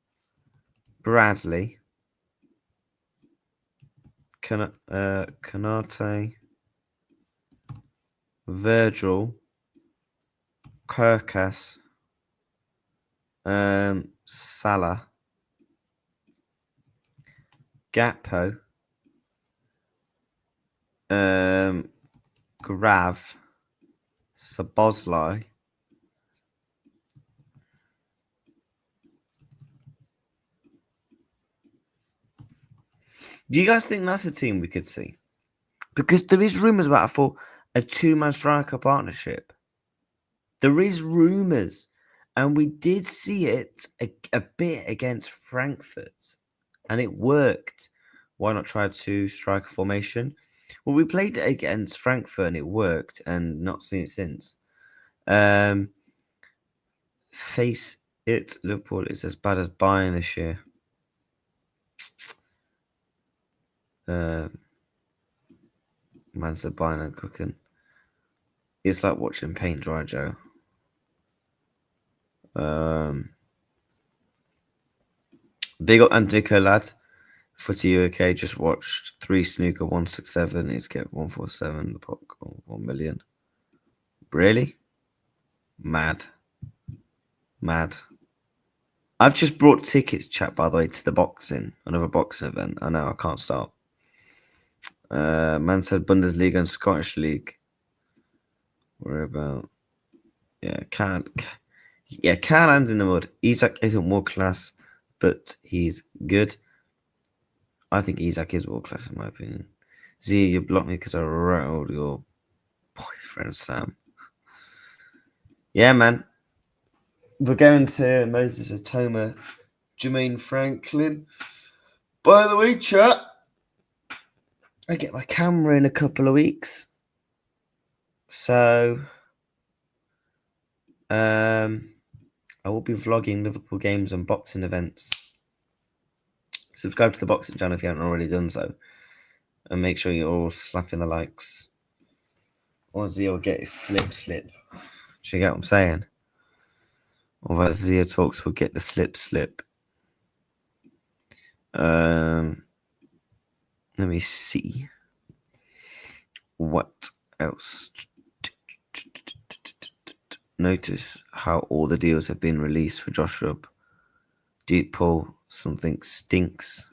Bradley, Canate, Virgil, Kirkas, Salah, Gakpo, Grav, Szoboszlai, do you guys think that's a team we could see? Because there is rumours about a two-man striker partnership. There is rumours. And we did see it a bit against Frankfurt. And it worked. Why not try two striker formation? Well, we played it against Frankfurt and it worked, and not seen it since. Face it, Liverpool is as bad as Bayern this year. Man said Bayern and cooking. It's like watching paint dry, Joe. Big up Antico, lad. Footy UK just watched 3 snooker 167. It's get 147. The pot 1 million. Really? Mad. I've just brought tickets, chat, by the way, to the boxing, another boxing event. I know I can't stop. Man said Bundesliga and Scottish League. Worry about. Yeah, can't. Yeah, Carl hands in the mud. Isak isn't world class, but he's good. I think Isak is world class in my opinion. Z, you blocked me because I rattled your boyfriend Sam. Yeah, man. We're going to Moses Atoma, Jermaine Franklin. By the way, chat, I get my camera in a couple of weeks. So I will be vlogging Liverpool games and boxing events. Subscribe to the boxing channel if you haven't already done so. And make sure you're all slapping the likes. Or Zia will get his slip. Do you get what I'm saying? Or as Zia talks, we'll get the slip. Let me see. What else? Notice how all the deals have been released for Josh Rubb. Deep pull, something stinks.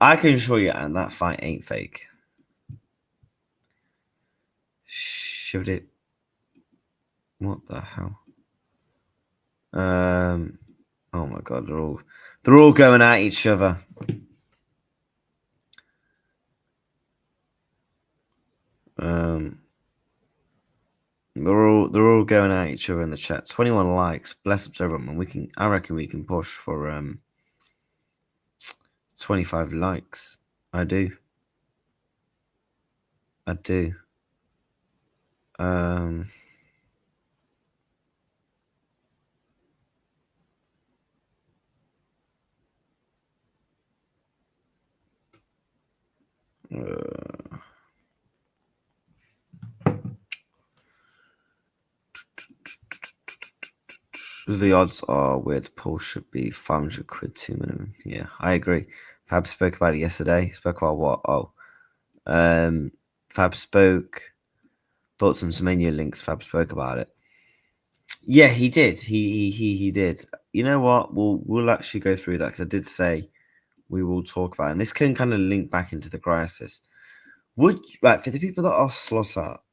I can assure you, and that fight ain't fake. Shoved it. What the hell? Oh my god, they're all going at each other. They're all going at each other in the chat. 21 likes. Bless up to everyone. I reckon we can push for 25 likes. I do. Um, uh, the odds are with Paul should be 500 quid too minimum. Yeah, I agree. Fab spoke about it yesterday. Spoke about what? Fab spoke thoughts on Semenyo links. Fab spoke about it. Yeah, he did. He did. You know what? We'll actually go through that because I did say we will talk about it. And this can kind of link back into the crisis. Right, for the people that are slot out,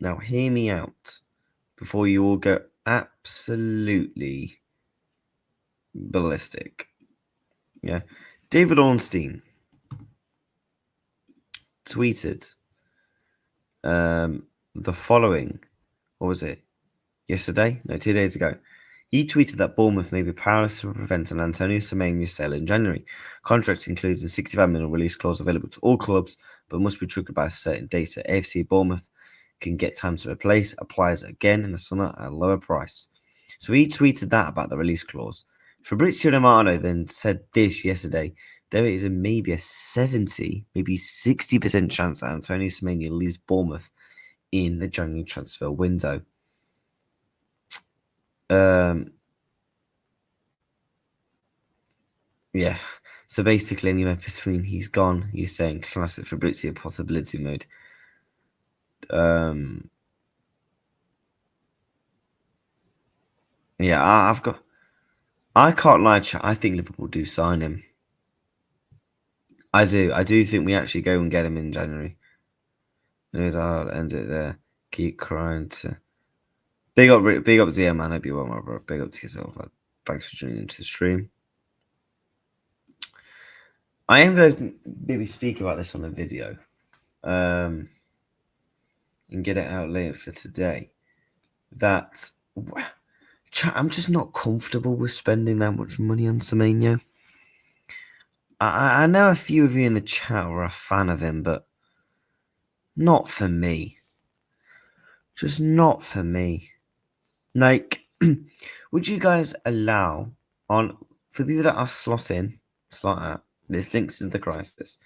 now hear me out before you all go absolutely ballistic. Yeah. David Ornstein tweeted the following. What was it? Yesterday? No, 2 days ago. He tweeted that Bournemouth may be powerless to prevent an Antonio Semenyo sale in January. Contract includes a £65 million release clause available to all clubs, but must be triggered by a certain date. So AFC Bournemouth can get time to replace, applies again in the summer at a lower price. So he tweeted that about the release clause. Fabrizio Romano then said this yesterday. There is maybe a 70, maybe 60% chance that Antonio Semenyo leaves Bournemouth in the January transfer window. Yeah. So basically, anywhere between he's gone, he's saying classic Fabrizio possibility mode. Yeah, I can't lie, chat. I think Liverpool do sign him. I do think we actually go and get him in January. Anyways, I'll end it there. Keep crying to. Big up to you, man. Hope you well, my bro. Big up to yourself. Like, thanks for tuning into the stream. I am going to maybe speak about this on a video, and get it out later for today. That chat, I'm just not comfortable with spending that much money on Semenyo. I know a few of you in the chat are a fan of him, but not for me. Just not for me. Like, would you guys allow for people that are slot out, this links to the crisis.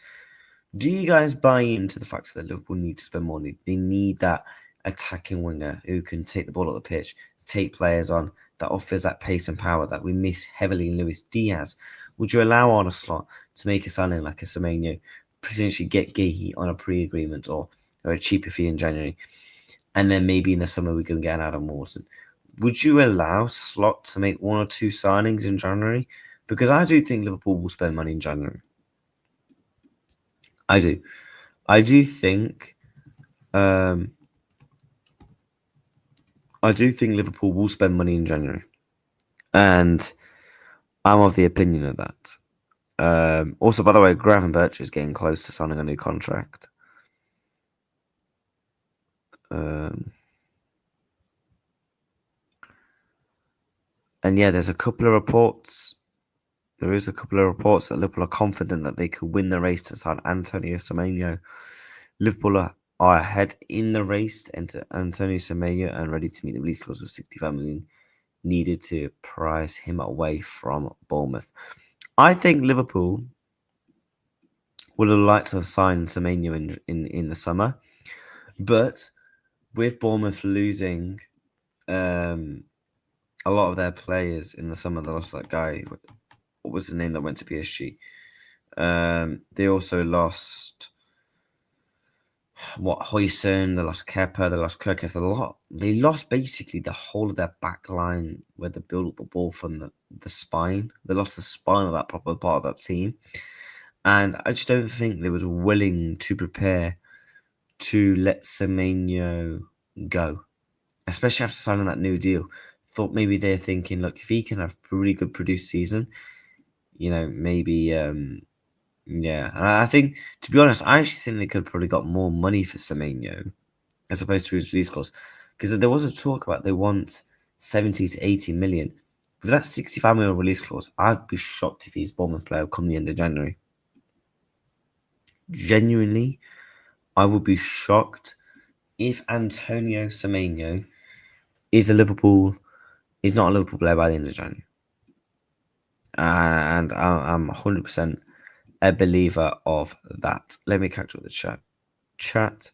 Do you guys buy into the fact that Liverpool need to spend money? They need that attacking winger who can take the ball at the pitch, take players on, that offers that pace and power that we miss heavily in Luis Diaz. Would you allow on a slot to make a signing like a Semenyo, potentially get Gehi on a pre-agreement or a cheaper fee in January, and then maybe in the summer we can get an Adam Wilson? Would you allow Slot to make one or two signings in January? Because I do think Liverpool will spend money in January. I do. I do think Liverpool will spend money in January. And I'm of the opinion of that. Also, by the way, Gravenberch is getting close to signing a new contract. And yeah, there's a couple of reports. There is a couple of reports that Liverpool are confident that they could win the race to sign Antonio Semenyo. Liverpool are ahead in the race to enter Antonio Semenyo and ready to meet the release clause of 65 million needed to price him away from Bournemouth. I think Liverpool would have liked to have signed Semenyo in the summer, but with Bournemouth losing a lot of their players in the summer, they lost that guy. What was his name that went to PSG? They also lost Huysen, they lost Kepa, they lost Kirkes. They lost basically the whole of their back line where they built up the ball from the spine. They lost the spine of that proper part of that team. And I just don't think they was willing to prepare to let Semenyo go, especially after signing that new deal. Thought maybe they're thinking, look, if he can have a really good produced season, maybe, yeah. And I think, to be honest, I actually think they could have probably got more money for Semenyo as opposed to his release clause, because there was a talk about they want 70 to 80 million. With that 65 million release clause, I'd be shocked if he's Bournemouth player come the end of January. Genuinely, I would be shocked if Antonio Semenyo is not a Liverpool player by the end of January. And I'm 100% a believer of that. Let me catch up the chat.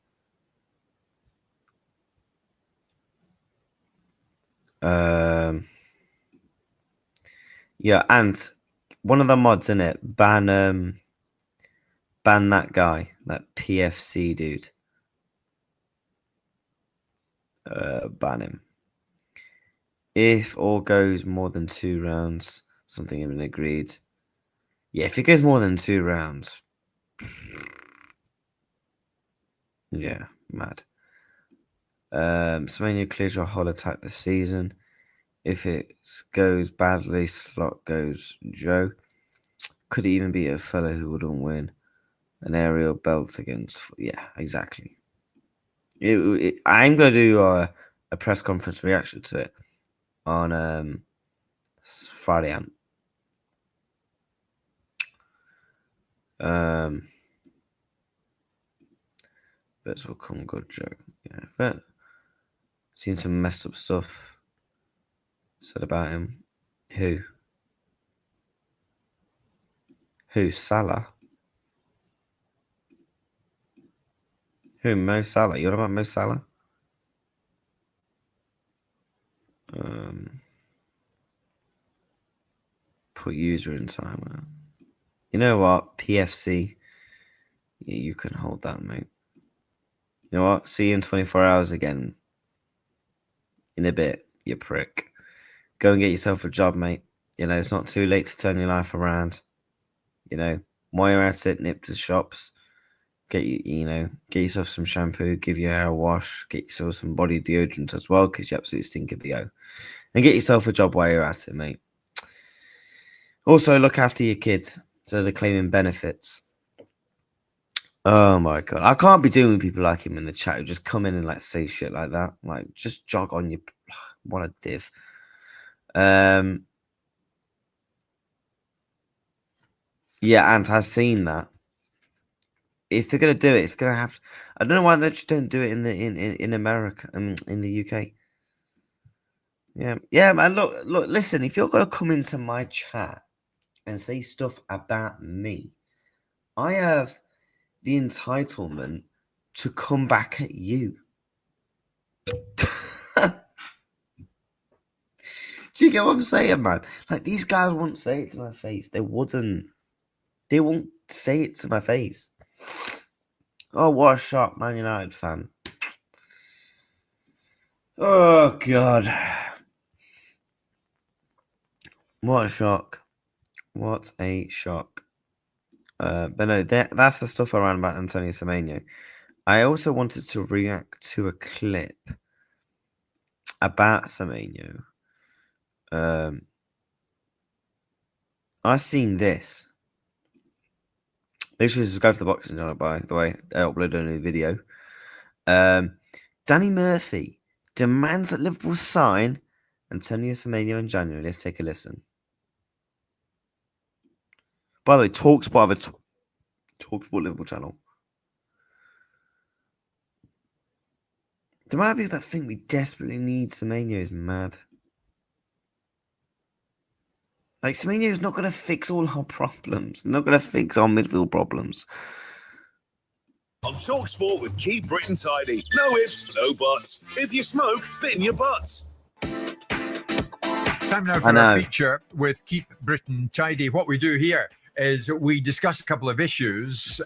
Yeah, and one of the mods in it, ban that guy, that PFC dude. Ban him. If all goes more than 2 rounds, something has been agreed. Yeah, if it goes more than 2 rounds, yeah, mad. Semenyo clears your whole attack this season. If it goes badly, slot goes Joe. Could even be a fellow who wouldn't win an aerial belt against. Yeah, exactly. I'm going to do a press conference reaction to it on Friday. Bits will come good, Joe. Yeah, but seen some messed up stuff said about him. Who? Salah? Who? Mo Salah? You know about Mo Salah? Put user in timer. You know what? PFC. Yeah, you can hold that, mate. You know what? See you in 24 hours again. In a bit, you prick. Go and get yourself a job, mate. You know, it's not too late to turn your life around. You know, while you're at it, nip to the shops. Get yourself some shampoo, give your hair a wash, get yourself some body deodorant as well, because you absolutely stink of BO. And get yourself a job while you're at it, mate. Also, look after your kids so they're claiming benefits. Oh my god. I can't be doing with people like him in the chat who just come in and like say shit like that. Like, just jog on your what a div. Yeah, Ant has seen that. If they're gonna do it, it's gonna have. I don't know why they just don't do it in America, in the UK. Yeah, man. Look. Listen, if you're gonna come into my chat and say stuff about me, I have the entitlement to come back at you. Do you get what I'm saying, man? Like, these guys wouldn't say it to my face. They wouldn't. They won't say it to my face. Oh, what a shock, Man United fan. Oh, God. What a shock. What a shock. But no, that's the stuff I ran about Antonio Semenyo. I also wanted to react to a clip about Semenyo. I've seen this. Make sure to subscribe to the boxing channel, by the way. I uploaded a new video. Danny Murphy demands that Liverpool sign Antonio Semenyo in January. Let's take a listen. By the way, TalkSport Liverpool channel. The amount of people that think we desperately need Semenyo is mad. Like, Semenyo is not going to fix all our problems. Not going to fix our midfield problems. On TalkSport with Keep Britain Tidy. No ifs, no buts. If you smoke, bin your butts. Time now for our feature with Keep Britain Tidy. What we do here is we discuss a couple of issues.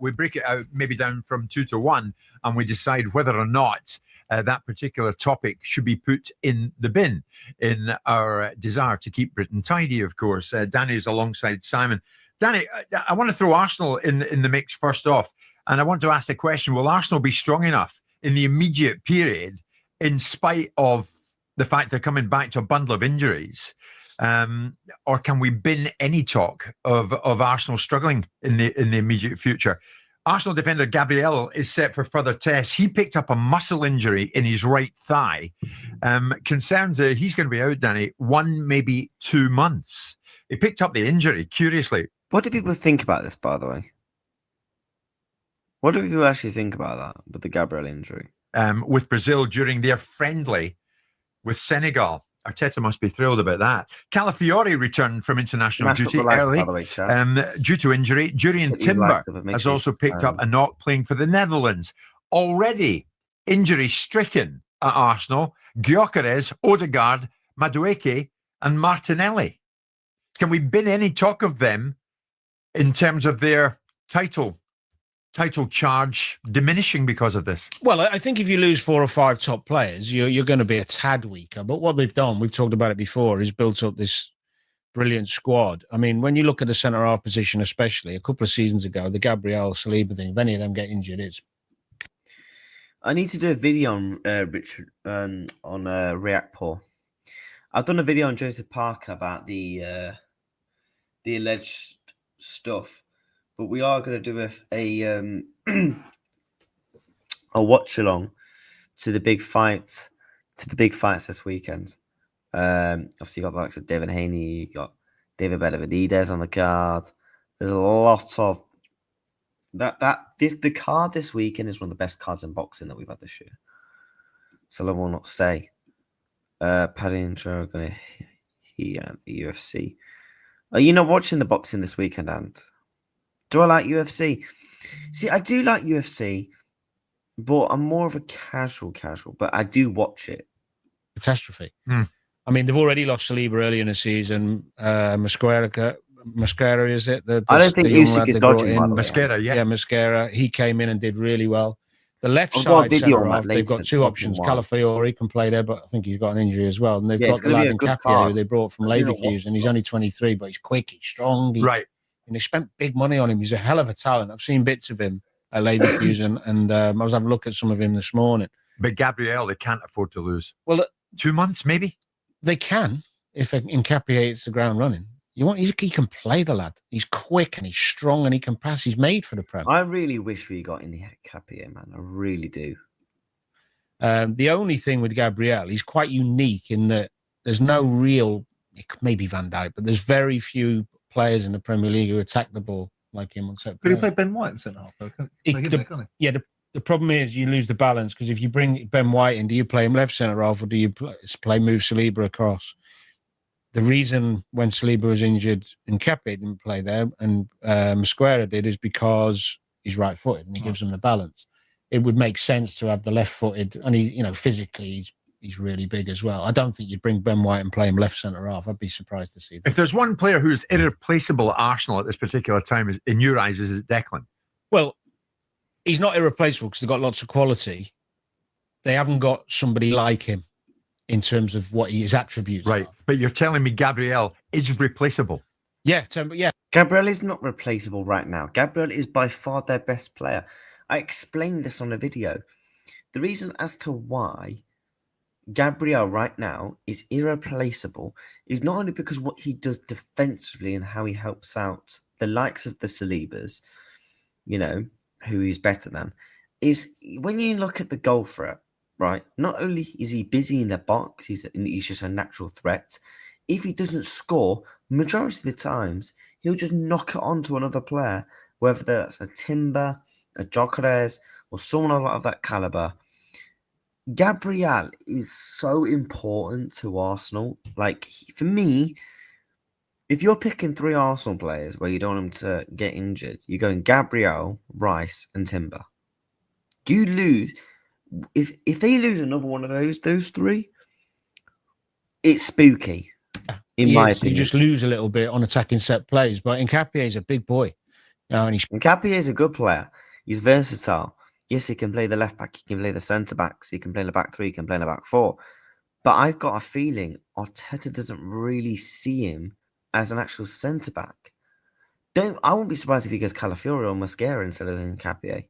We break it out maybe down from 2 to 1, and we decide whether or not that particular topic should be put in the bin in our desire to keep Britain tidy, of course. Danny's alongside Simon. Danny, I want to throw Arsenal in the mix first off, and I want to ask the question, will Arsenal be strong enough in the immediate period in spite of the fact they're coming back to a bundle of injuries? Or can we bin any talk of Arsenal struggling in the immediate future? Arsenal defender Gabriel is set for further tests. He picked up a muscle injury in his right thigh. Concerns he's going to be out, Danny, 1, maybe 2 months. He picked up the injury, curiously. What do people think about this, by the way? What do you actually think about that with the Gabriel injury? With Brazil during their friendly with Senegal. Arteta must be thrilled about that. Calafiori returned from international Smash up duty the like, early by the way, chat. due to injury. Jurriën Hit these Timber likes up, it makes has me, also picked up a knock playing for the Netherlands. Already injury stricken at Arsenal, Gyökeres, Odegaard, Madueke and Martinelli. Can we bin any talk of them in terms of their title charge diminishing because of this? Well, I think if you lose 4 or 5 top players, you're going to be a tad weaker. But what they've done, we've talked about it before, is built up this brilliant squad. I mean, when you look at the centre-half position, especially a couple of seasons ago, the Gabriel Saliba thing, if any of them get injured, it's... I need to do a video on Richard on React Poor. I've done a video on Joseph Parker about the alleged stuff, but we are going to do a watch along to the big fights this weekend. Obviously, you got the likes of Devin Haney, you got David Benavidez on the card. There's a lot of the card this weekend is one of the best cards in boxing that we've had this year. So will not stay. Paddy and Joe are going to the UFC. Are you not watching the boxing this weekend, Ant? Do I like UFC? See, I do like UFC, but I'm more of a casual, but I do watch it. Catastrophe. I mean, they've already lost Saliba early in the season. Mascara, is it? I don't think Usyk is dodging, by the way. Mascara, yeah. Yeah, Mascara. He came in and did really well. The left I've got a side video on centre that half, they've later. got two options. Calafiori can play there, but I think he's got an injury as well. And they've got the lad in Capio who they brought from Leverkusen, and he's only 23, but he's quick, he's strong. Right. And they spent big money on him. He's a hell of a talent. I've seen bits of him at Leverkusen, and I was having a look at some of him this morning. But Gabriel, they can't afford to lose. Well, 2 months, maybe? They can, if Nkapie hits the ground running. He can play the lad. He's quick and he's strong and he can pass. He's made for the Prem. I really wish we got in the Capia, man. I really do. The only thing with Gabriel, he's quite unique in that there's no real, maybe Van Dijk, but there's very few players in the Premier League who attack the ball like him on set. But he played Ben White in centre half. Yeah, the problem is you lose the balance because if you bring Ben White in, do you play him left centre half or do you move Saliba across? The reason when Saliba was injured and Kepa didn't play there and Mosquera did is because he's right-footed and he gives them the balance. It would make sense to have the left-footed, and he, physically he's really big as well. I don't think you'd bring Ben White and play him left centre half. I'd be surprised to see that. If there's one player who's irreplaceable at Arsenal at this particular time, in your eyes, is it Declan? Well, he's not irreplaceable because they've got lots of quality. They haven't got somebody like him in terms of what his attributes right. are. But you're telling me Gabriel is replaceable? Yeah. Gabriel is not replaceable right now. Gabriel is by far their best player. I explained this on a video. The reason as to why Gabriel right now is irreplaceable is not only because what he does defensively and how he helps out the likes of the Salibas, who he's better than, is when you look at the goal threat, right? Not only is he busy in the box, he's just a natural threat. If he doesn't score, majority of the times, he'll just knock it onto another player, whether that's a Timber, a Gyökeres, or someone of that caliber. Gabriel is so important to Arsenal. Like, for me, if you're picking 3 Arsenal players where you don't want them to get injured, you're going Gabriel, Rice, and Timber. You lose... If they lose another one of those 3, it's spooky. In my opinion, you just lose a little bit on attacking set plays. But Nkapie is a big boy. And Nkapie is a good player. He's versatile. Yes, he can play the left back. He can play the centre backs. He can play the back 3. He can play the back 4. But I've got a feeling Arteta doesn't really see him as an actual centre back. I won't be surprised if he goes Calafiori or Mosquera instead of Nkapie.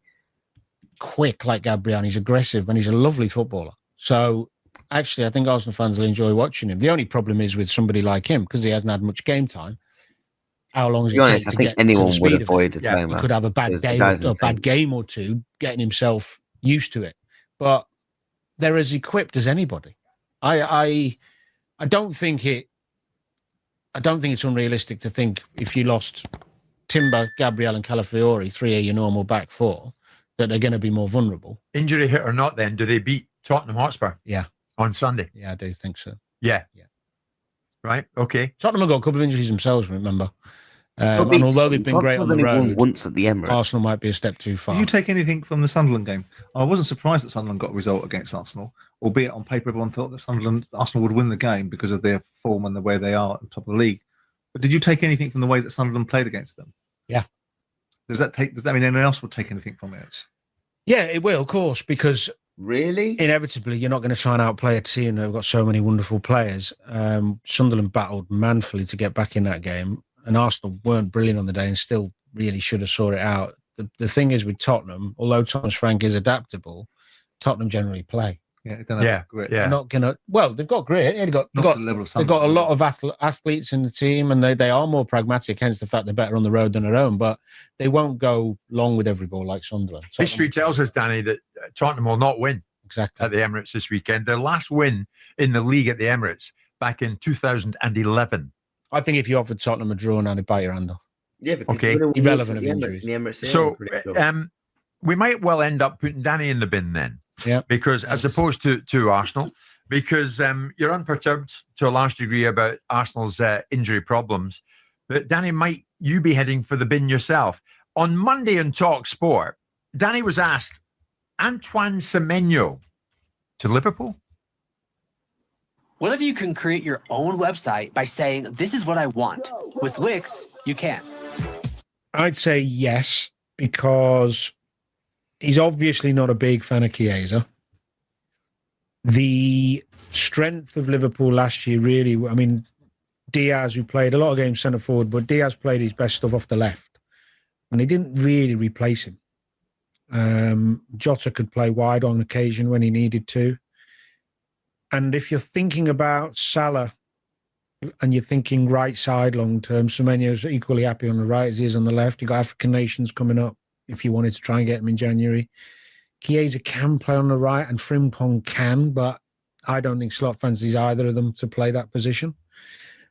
Quick like Gabriel, he's aggressive and he's a lovely footballer. So actually I think Arsenal fans will enjoy watching him. The only problem is with somebody like him, because he hasn't had much game time, how long does it take to get anyone to the speed of it? He could have a bad day or a bad game or two getting himself used to it, but they're as equipped as anybody. I don't think it's unrealistic to think if you lost Timber, Gabriel and Calafiori, 3 of your normal back 4, that they're going to be more vulnerable. Injury hit or not, then, do they beat Tottenham Hotspur? Yeah. On Sunday? Yeah, I do think so. Yeah. Yeah. Right, okay. Tottenham have got a couple of injuries themselves, remember. They'll And beat although they've been Tottenham. great on the Tottenham only won road, once at the Emirates. Arsenal might be a step too far. Did you take anything from the Sunderland game? I wasn't surprised that Sunderland got a result against Arsenal, albeit on paper everyone thought that Arsenal would win the game because of their form and the way they are at the top of the league. But did you take anything from the way that Sunderland played against them? Yeah. Does that mean anyone else will take anything from it? Yeah, it will, of course, because Really? inevitably you're not going to try and outplay a team who've got so many wonderful players. Sunderland battled manfully to get back in that game, and Arsenal weren't brilliant on the day and still really should have sorted it out. The thing is with Tottenham, although Thomas Frank is adaptable, Tottenham generally play. Yeah, they don't have grit. They're not going to. Well, they've got grit. They've got Not to the level of they've got a Sunderland. lot of athletes in the team, and they are more pragmatic. Hence the fact they're better on the road than their own. But they won't go long with every ball like Sunderland. History tells us, Danny, that Tottenham will not win Exactly. at the Emirates this weekend. Their last win in the league at the Emirates back in 2011. I think if you offered Tottenham a draw now, they'd bite your hand off. Yeah, because Okay. they won once Irrelevant at the of Emirates, injuries. in the Emirates Stadium, So I'm pretty sure. we might well end up putting Danny in the bin then. Yeah. Because as opposed to Arsenal, because you're unperturbed to a large degree about Arsenal's injury problems. But Danny, might you be heading for the bin yourself? On Monday on Talk Sport, Danny was asked, Antoine Semenyo to Liverpool? What if you can create your own website by saying, this is what I want? With Wix, you can. I'd say yes, because he's obviously not a big fan of Chiesa. The strength of Liverpool last year really, I mean, Diaz, who played a lot of games centre forward, but Diaz played his best stuff off the left, and they didn't really replace him. Jota could play wide on occasion when he needed to. And if you're thinking about Salah and you're thinking right side long term, Semenyo's equally happy on the right as he is on the left. You've got African nations coming up if you wanted to try and get him in January. Chiesa can play on the right and Frimpong can, but I don't think Slot fancies either of them to play that position.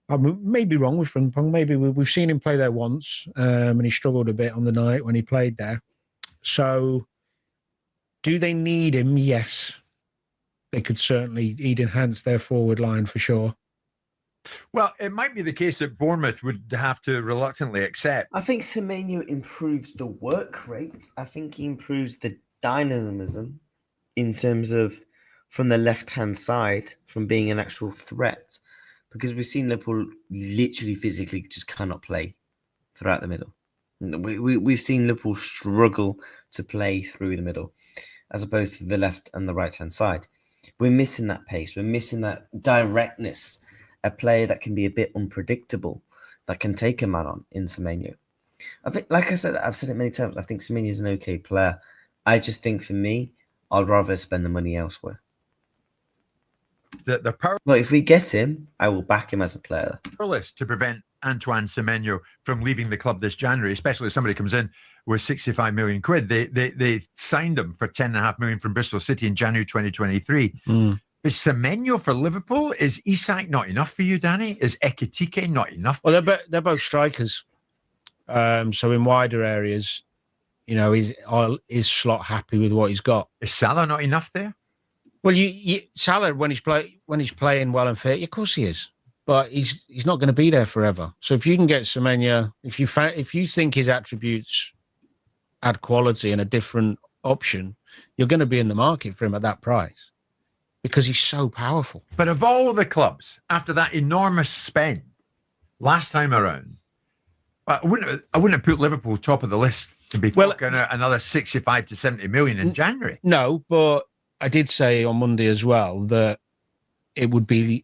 I may be wrong with Frimpong. Maybe we've seen him play there once, and he struggled a bit on the night when he played there. So do they need him? Yes. They could certainly, he'd enhance their forward line for sure. Well, it might be the case that Bournemouth would have to reluctantly accept. I think Semenyo improves the work rate. I think he improves the dynamism in terms of from the left-hand side, from being an actual threat. Because we've seen Liverpool literally physically just cannot play throughout the middle. We've seen Liverpool struggle to play through the middle as opposed to the left and the right-hand side. We're missing that pace. We're missing that directness. A player that can be a bit unpredictable, that can take a man on in Semenyo. I think, like I said, I've said it many times, I think Semenyo is an okay player. I just think for me, I'd rather spend the money elsewhere. The power But if we get him, I will back him as a player. powerless to prevent Antoine Semenyo from leaving the club this January, especially if somebody comes in with 65 million quid. They signed him for 10.5 million from Bristol City in January 2023. Is Semenyo for Liverpool? Is Isak not enough for you, Danny? Is Ekitike not enough? Well, they're both strikers. So in wider areas, you know, is Slot happy with what he's got? Is Salah not enough there? Well, Salah when he's playing well and fit, of course he is, but he's not going to be there forever. So if you can get Semenyo, if you think his attributes add quality and a different option, you're going to be in the market for him at that price because he's so powerful. But of all the clubs, after that enormous spend last time around, I wouldn't have put Liverpool top of the list to be talking another 65 to 70 million in January. No, but I did say on Monday as well that it would be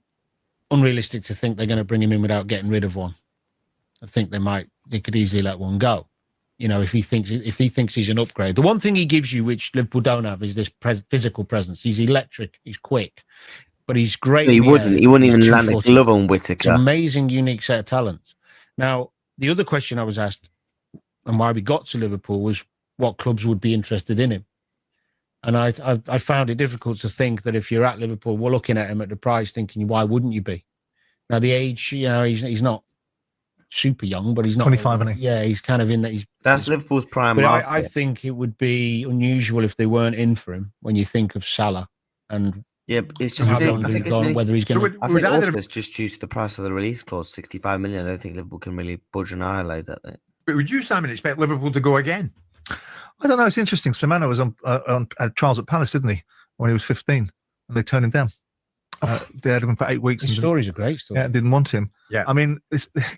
unrealistic to think they're going to bring him in without getting rid of one. I think they could easily let one go. You know, if he thinks he's an upgrade. The one thing he gives you, which Liverpool don't have, is this physical presence. He's electric, he's quick, but he's great. He wouldn't even land a glove on Whittaker. It's an amazing, unique set of talents. Now, the other question I was asked and why we got to Liverpool was what clubs would be interested in him. And I found it difficult to think that if you're at Liverpool, we're looking at him at the price thinking, why wouldn't you be? Now, the age, you know, he's not super young, but he's not 25, isn't he? Yeah, he's kind of in that. That's Liverpool's prime But market. I think it would be unusual if they weren't in for him when you think of Salah and Yeah, but it's just how big. long I he's think it's gone, big. whether he's So going to. I would think also either, it's just due to the price of the release clause, 65 million. I don't think Liverpool can really budge an eyelid at that. would you, Simon, expect Liverpool to go again? I don't know. It's interesting. Semana was on trials at Palace, didn't he, when he was 15, and they turned him down. They had him for 8 weeks. His story's a great story. Yeah, didn't want him. Yeah. I mean,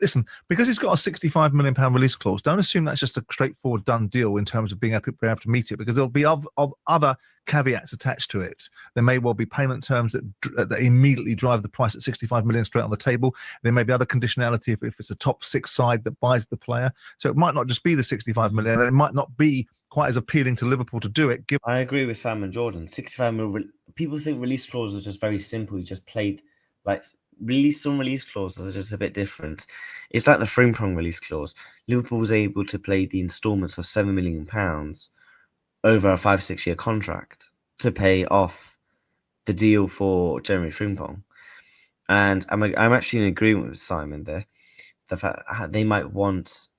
listen, because he's got a £65 million release clause, don't assume that's just a straightforward done deal in terms of being able to meet it, because there'll be of other caveats attached to it. There may well be payment terms that immediately drive the price at 65 million straight on the table. There may be other conditionality if it's a top 6 side that buys the player. So it might not just be the 65 million. It might not be quite as appealing to Liverpool to do it. I agree with Sam and Jordan. 65 million. People think release clauses are just very simple. You just played like some release clauses are just a bit different. It's like the Frimpong release clause. Liverpool was able to play the instalments of £7 million over a 5-6 year contract to pay off the deal for Jeremy Frimpong. And I'm actually in agreement with Simon there. The fact they might want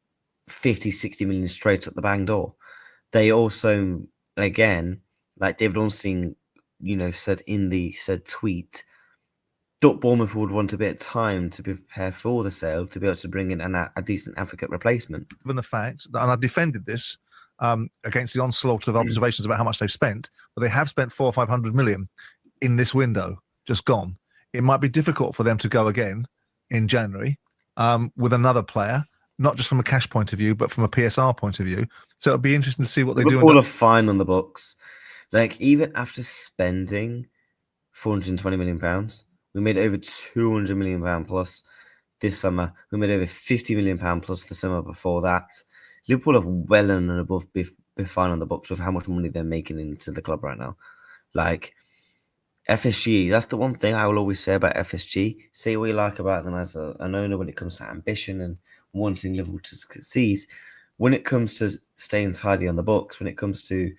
50, 60 million straight at the bang door. They also, again, like David Ornstein, said in the said tweet, thought Bournemouth would want a bit of time to prepare for the sale to be able to bring in a decent advocate replacement. Given the fact, and I defended this against the onslaught of observations about how much they've spent, but they have spent 400 or 500 million in this window, just gone. It might be difficult for them to go again in January with another player, not just from a cash point of view, but from a PSR point of view. So it'll be interesting to see what they do. Liverpool are fine on the books. Like, even after spending £420 million, we made over £200 million plus this summer. We made over £50 million plus the summer before that. Liverpool are well and above be fine on the books with how much money they're making into the club right now. Like, FSG, that's the one thing I will always say about FSG. Say what you like about them as an owner when it comes to ambition and wanting Liverpool to succeed. When it comes to staying tidy on the books, when it comes to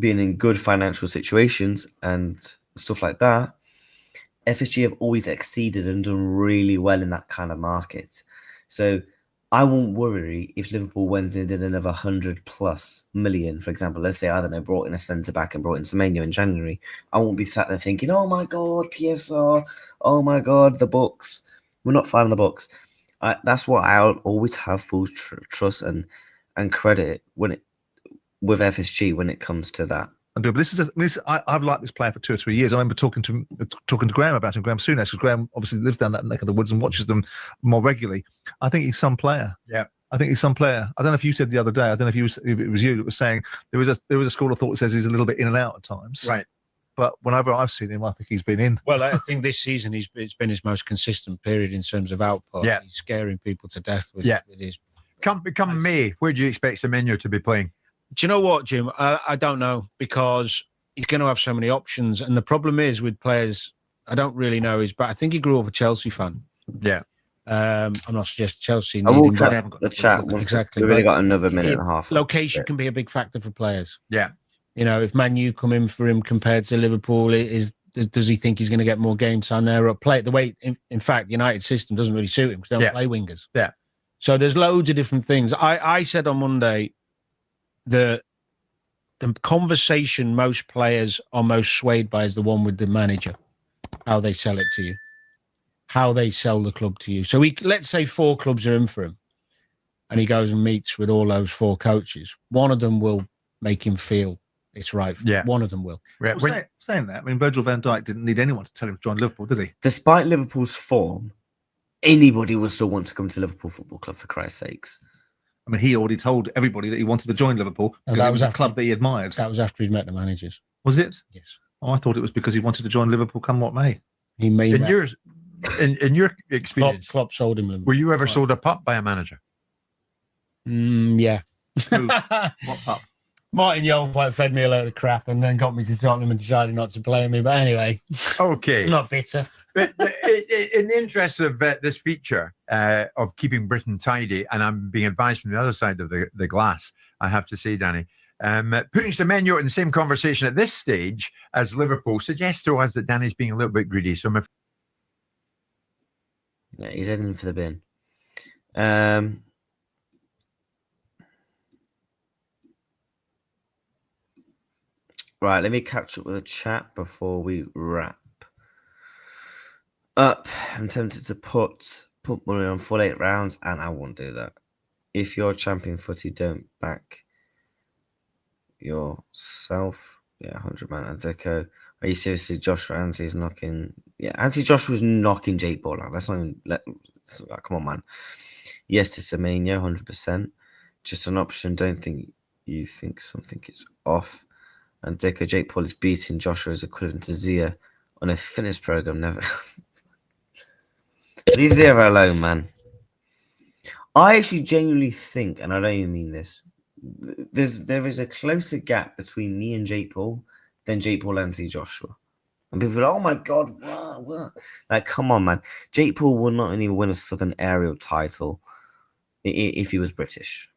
being in good financial situations and stuff like that, FSG have always exceeded and done really well in that kind of market. So I won't worry if Liverpool went and did another 100+ million, for example. Let's say, I don't know, brought in a centre-back and brought in Semenyo in January. I won't be sat there thinking, oh my God, PSR, oh my God, the books. We're not fine on the books. That's what I'll always have full trust and credit with FSG when it comes to that. I do, but I've liked this player for 2 or 3 years. I remember talking to Graham about him, Graham Souness, because Graham obviously lives down that neck of the woods and watches them more regularly. I think he's some player. Yeah, I think he's some player. I don't know if you said the other day. I don't know if it was you that was saying there was a school of thought that says he's a little bit in and out at times. right. But whenever I've seen him, I think he's been in. Well, I think this season it's been his most consistent period in terms of output. Yeah. He's scaring people to death with his. Come May, where do you expect Semenyo to be playing? Do you know what, Jim? I don't know, because he's going to have so many options. And the problem is with players, I don't really know but I think he grew up a Chelsea fan. Yeah. I'm not suggesting Chelsea I will need cut him. the chat. Exactly. We've only got another minute and a half. Location can be a big factor for players. Yeah. If Man U come in for him compared to Liverpool, does he think he's going to get more game time there or play it the way? In fact, United system doesn't really suit him because they don't play wingers. Yeah. So there's loads of different things. I said on Monday that the conversation most players are most swayed by is the one with the manager, how they sell it to you, how they sell the club to you. So let's say 4 clubs are in for him and he goes and meets with all those 4 coaches. One of them will make him feel it's right. Yeah. One of them will. Right. Well, saying that, I mean, Virgil van Dijk didn't need anyone to tell him to join Liverpool, did he? Despite Liverpool's form, anybody will still want to come to Liverpool Football Club, for Christ's sakes. I mean, he already told everybody that he wanted to join Liverpool because it was a club that he admired. That was after he'd met the managers. Was it? Yes. Oh, I thought it was because he wanted to join Liverpool come what may. He made in your experience, Klopp sold him. were you ever sold a pup by a manager? Yeah. Who? What pup? Martin Yolwhite fed me a load of crap and then got me to Tottenham and decided not to play me. But anyway, Okay. I'm not bitter. But in the interest of this feature of keeping Britain tidy, and I'm being advised from the other side of the glass, I have to say, Danny, putting Semenyo in the same conversation at this stage as Liverpool suggests to us that Danny's being a little bit greedy. So Yeah, he's heading for the bin. Right, let me catch up with the chat before we wrap up. I'm tempted to put money on full 8 rounds, and I won't do that. If you're champion footy, don't back yourself. Yeah, 100 man and Deco. Are you seriously? Joshua Anti's knocking. Yeah, Joshua was knocking Jake Paul out. Let's not even come on, man. Yes to Semenya, 100%. Just an option. Don't think you think something is off. And Deco, Jake Paul is beating Joshua's equivalent to Zia on a fitness program. Never. Leave Zia alone, man. I actually genuinely think, and I don't even mean this, there is a closer gap between me and Jake Paul than Jake Paul and Joshua. And people are like, oh my God, what? Like, come on, man. Jake Paul will not only win a Southern Aerial title if he was British.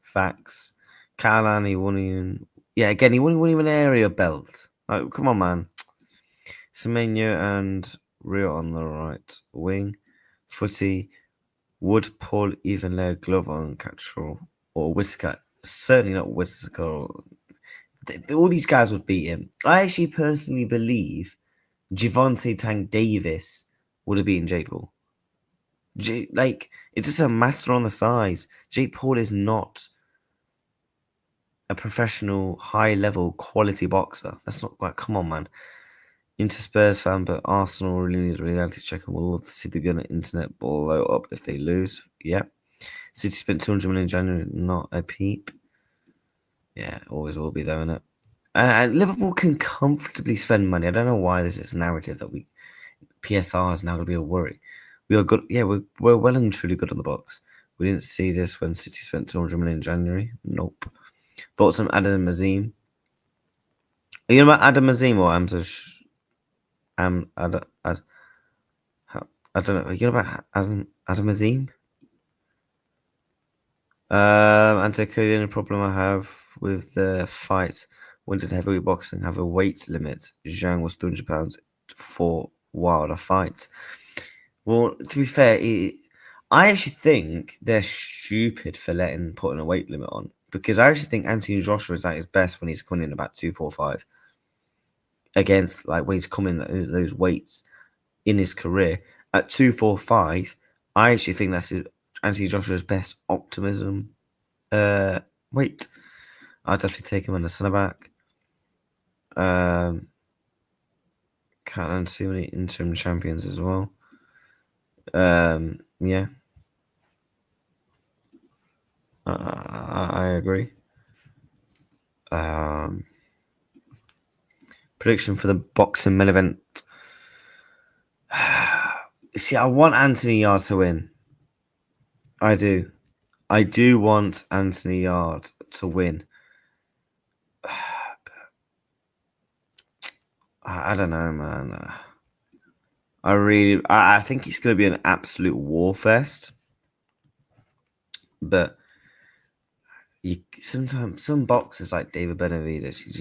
Facts. Caroline, he won even... Yeah, again, he wouldn't even an area belt. Like, come on, man. Semenya and Rio on the right wing. Footy. Would Paul even lay a glove on Cattrall or Whittaker? Certainly not Whittaker. All these guys would beat him. I actually personally believe Javonte Tank Davis would have beaten Jake Paul. Like, it's just a matter on the size. Jake Paul is not a professional, high-level, quality boxer. That's not like, come on, man. Into Spurs fan, but Arsenal really needs a reality check and we'll love to see the gun internet blow up if they lose. Yep. City spent 200 million in January, not a peep. Yeah, always will be though, innit? And Liverpool can comfortably spend money. I don't know why there's this narrative that PSR is now going to be a worry. We are good. Yeah, we're well and truly good on the box. We didn't see this when City spent 200 million in January. Nope. Thoughts on Adam Azim? Are you about Adam Azim or Amzash? I don't know. Are you about Adam Azim? Antico, the only problem I have with the fight, when did heavyweight boxing have a weight limit? Zhang was 200 pounds for wilder fight. Well, to be fair, I actually think they're stupid for putting a weight limit on, because I actually think Anthony Joshua is at his best when he's coming in about 245 against, like, when he's coming those weights in his career at 245. I actually think that's Anthony Joshua's best optimism weight. I'd definitely take him on the centre back. Can't learn too many interim champions as well. Yeah. I agree. Prediction for the boxing main event. See, I want Anthony Yard to win. I do. I do want Anthony Yard to win. I don't know, man. I think it's going to be an absolute war fest. But sometimes some boxers like David Benavidez, you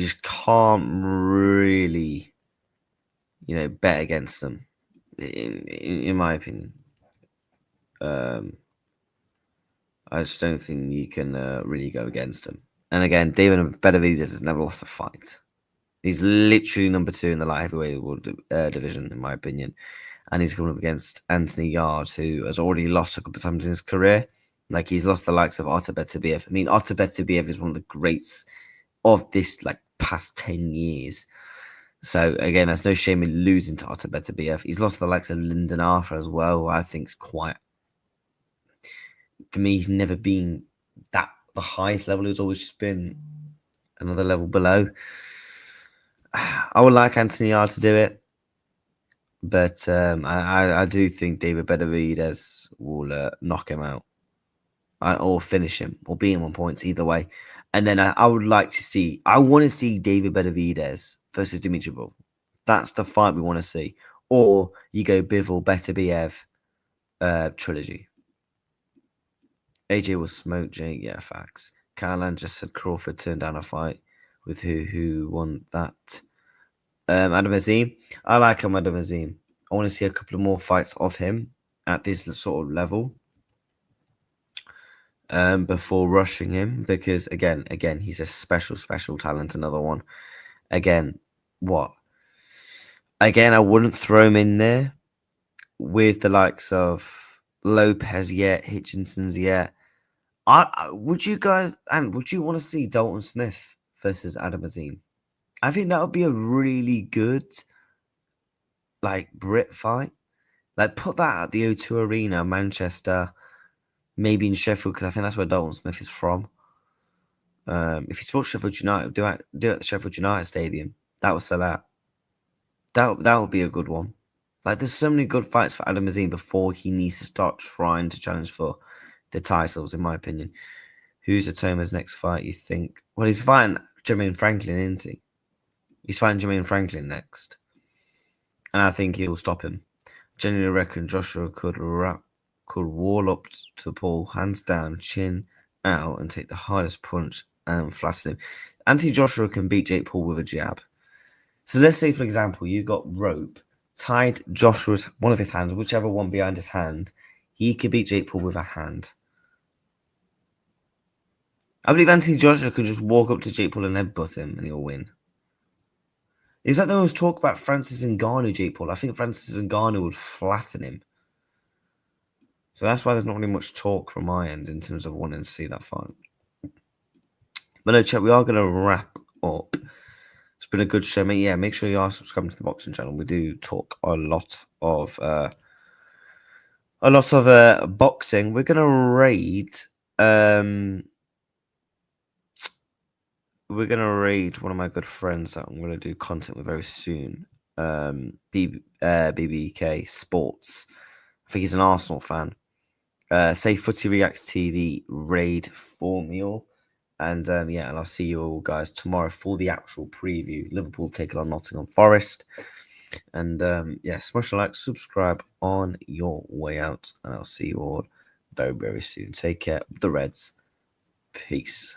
just can't really, bet against them. In my opinion, I just don't think you can really go against him. And again, David Benavidez has never lost a fight. He's literally number 2 in the light heavyweight world division, in my opinion. And he's coming up against Anthony Yard, who has already lost a couple of times in his career. Like, he's lost the likes of Otabet. I mean, Otabet is one of the greats of this, like, past 10 years. So, again, there's no shame in losing to Otabet. He's lost the likes of Lyndon Arthur as well, who I think is quite... For me, he's never been the highest level. He's always just been another level below. I would like Anthony Yard to do it, but I do think David Benavidez will knock him out, or finish him, or beat him on points, either way. And then I want to see David Benavidez versus Dimitri Bivol. That's the fight we want to see. Or you go Bivol, Beterbiev trilogy. AJ will smoke Jake. Yeah, facts. Caroline just said Crawford turned down a fight with who won that. Adam Azim. I like Adam Azim. I want to see a couple of more fights of him. at this sort of level before rushing him, because again, he's a special talent. Another one. Again, I wouldn't throw him in there with the likes of Lopez yet, Hitchinson's yet. Would you guys, and would you want to see Dalton Smith versus Adam Azim? I think that would be a really good, like, Brit fight. Like, put that at the O2 Arena, Manchester, maybe in Sheffield, because I think that's where Dalton Smith is from. If you support Sheffield United, do it at the Sheffield United Stadium. That would sell out. That would be a good one. Like, there's so many good fights for Adam Azim before he needs to start trying to challenge for the titles, in my opinion. Who's Atoma's next fight, you think? Well, he's fighting Jermaine Franklin, isn't he? He's fighting Jermaine Franklin next. And I think he'll stop him. Genuinely reckon Joshua could wall up to Paul, hands down, chin out, and take the hardest punch and flatten him. Anthony Joshua can beat Jake Paul with a jab. So let's say, for example, you got rope, tied Joshua's one of his hands, whichever one behind his hand, he could beat Jake Paul with a hand. I believe Anthony Joshua could just walk up to Jake Paul and headbutt him and he'll win. It's like they always talk about Francis Ngannou, Jake Paul. I think Francis Ngannou would flatten him. So that's why there's not really much talk from my end in terms of wanting to see that fight. But no, chat, we are going to wrap up. It's been a good show, mate. Yeah, make sure you are subscribing to the boxing channel. We do talk a lot of boxing. We're going to raid... we're going to raid one of my good friends that I'm going to do content with very soon. BBK Sports. I think he's an Arsenal fan. Say footyreactstv raid for me all. And yeah, and I'll see you all guys tomorrow for the actual preview. Liverpool taking on Nottingham Forest. And yeah, smash a like, subscribe on your way out. And I'll see you all very, very soon. Take care. The Reds. Peace.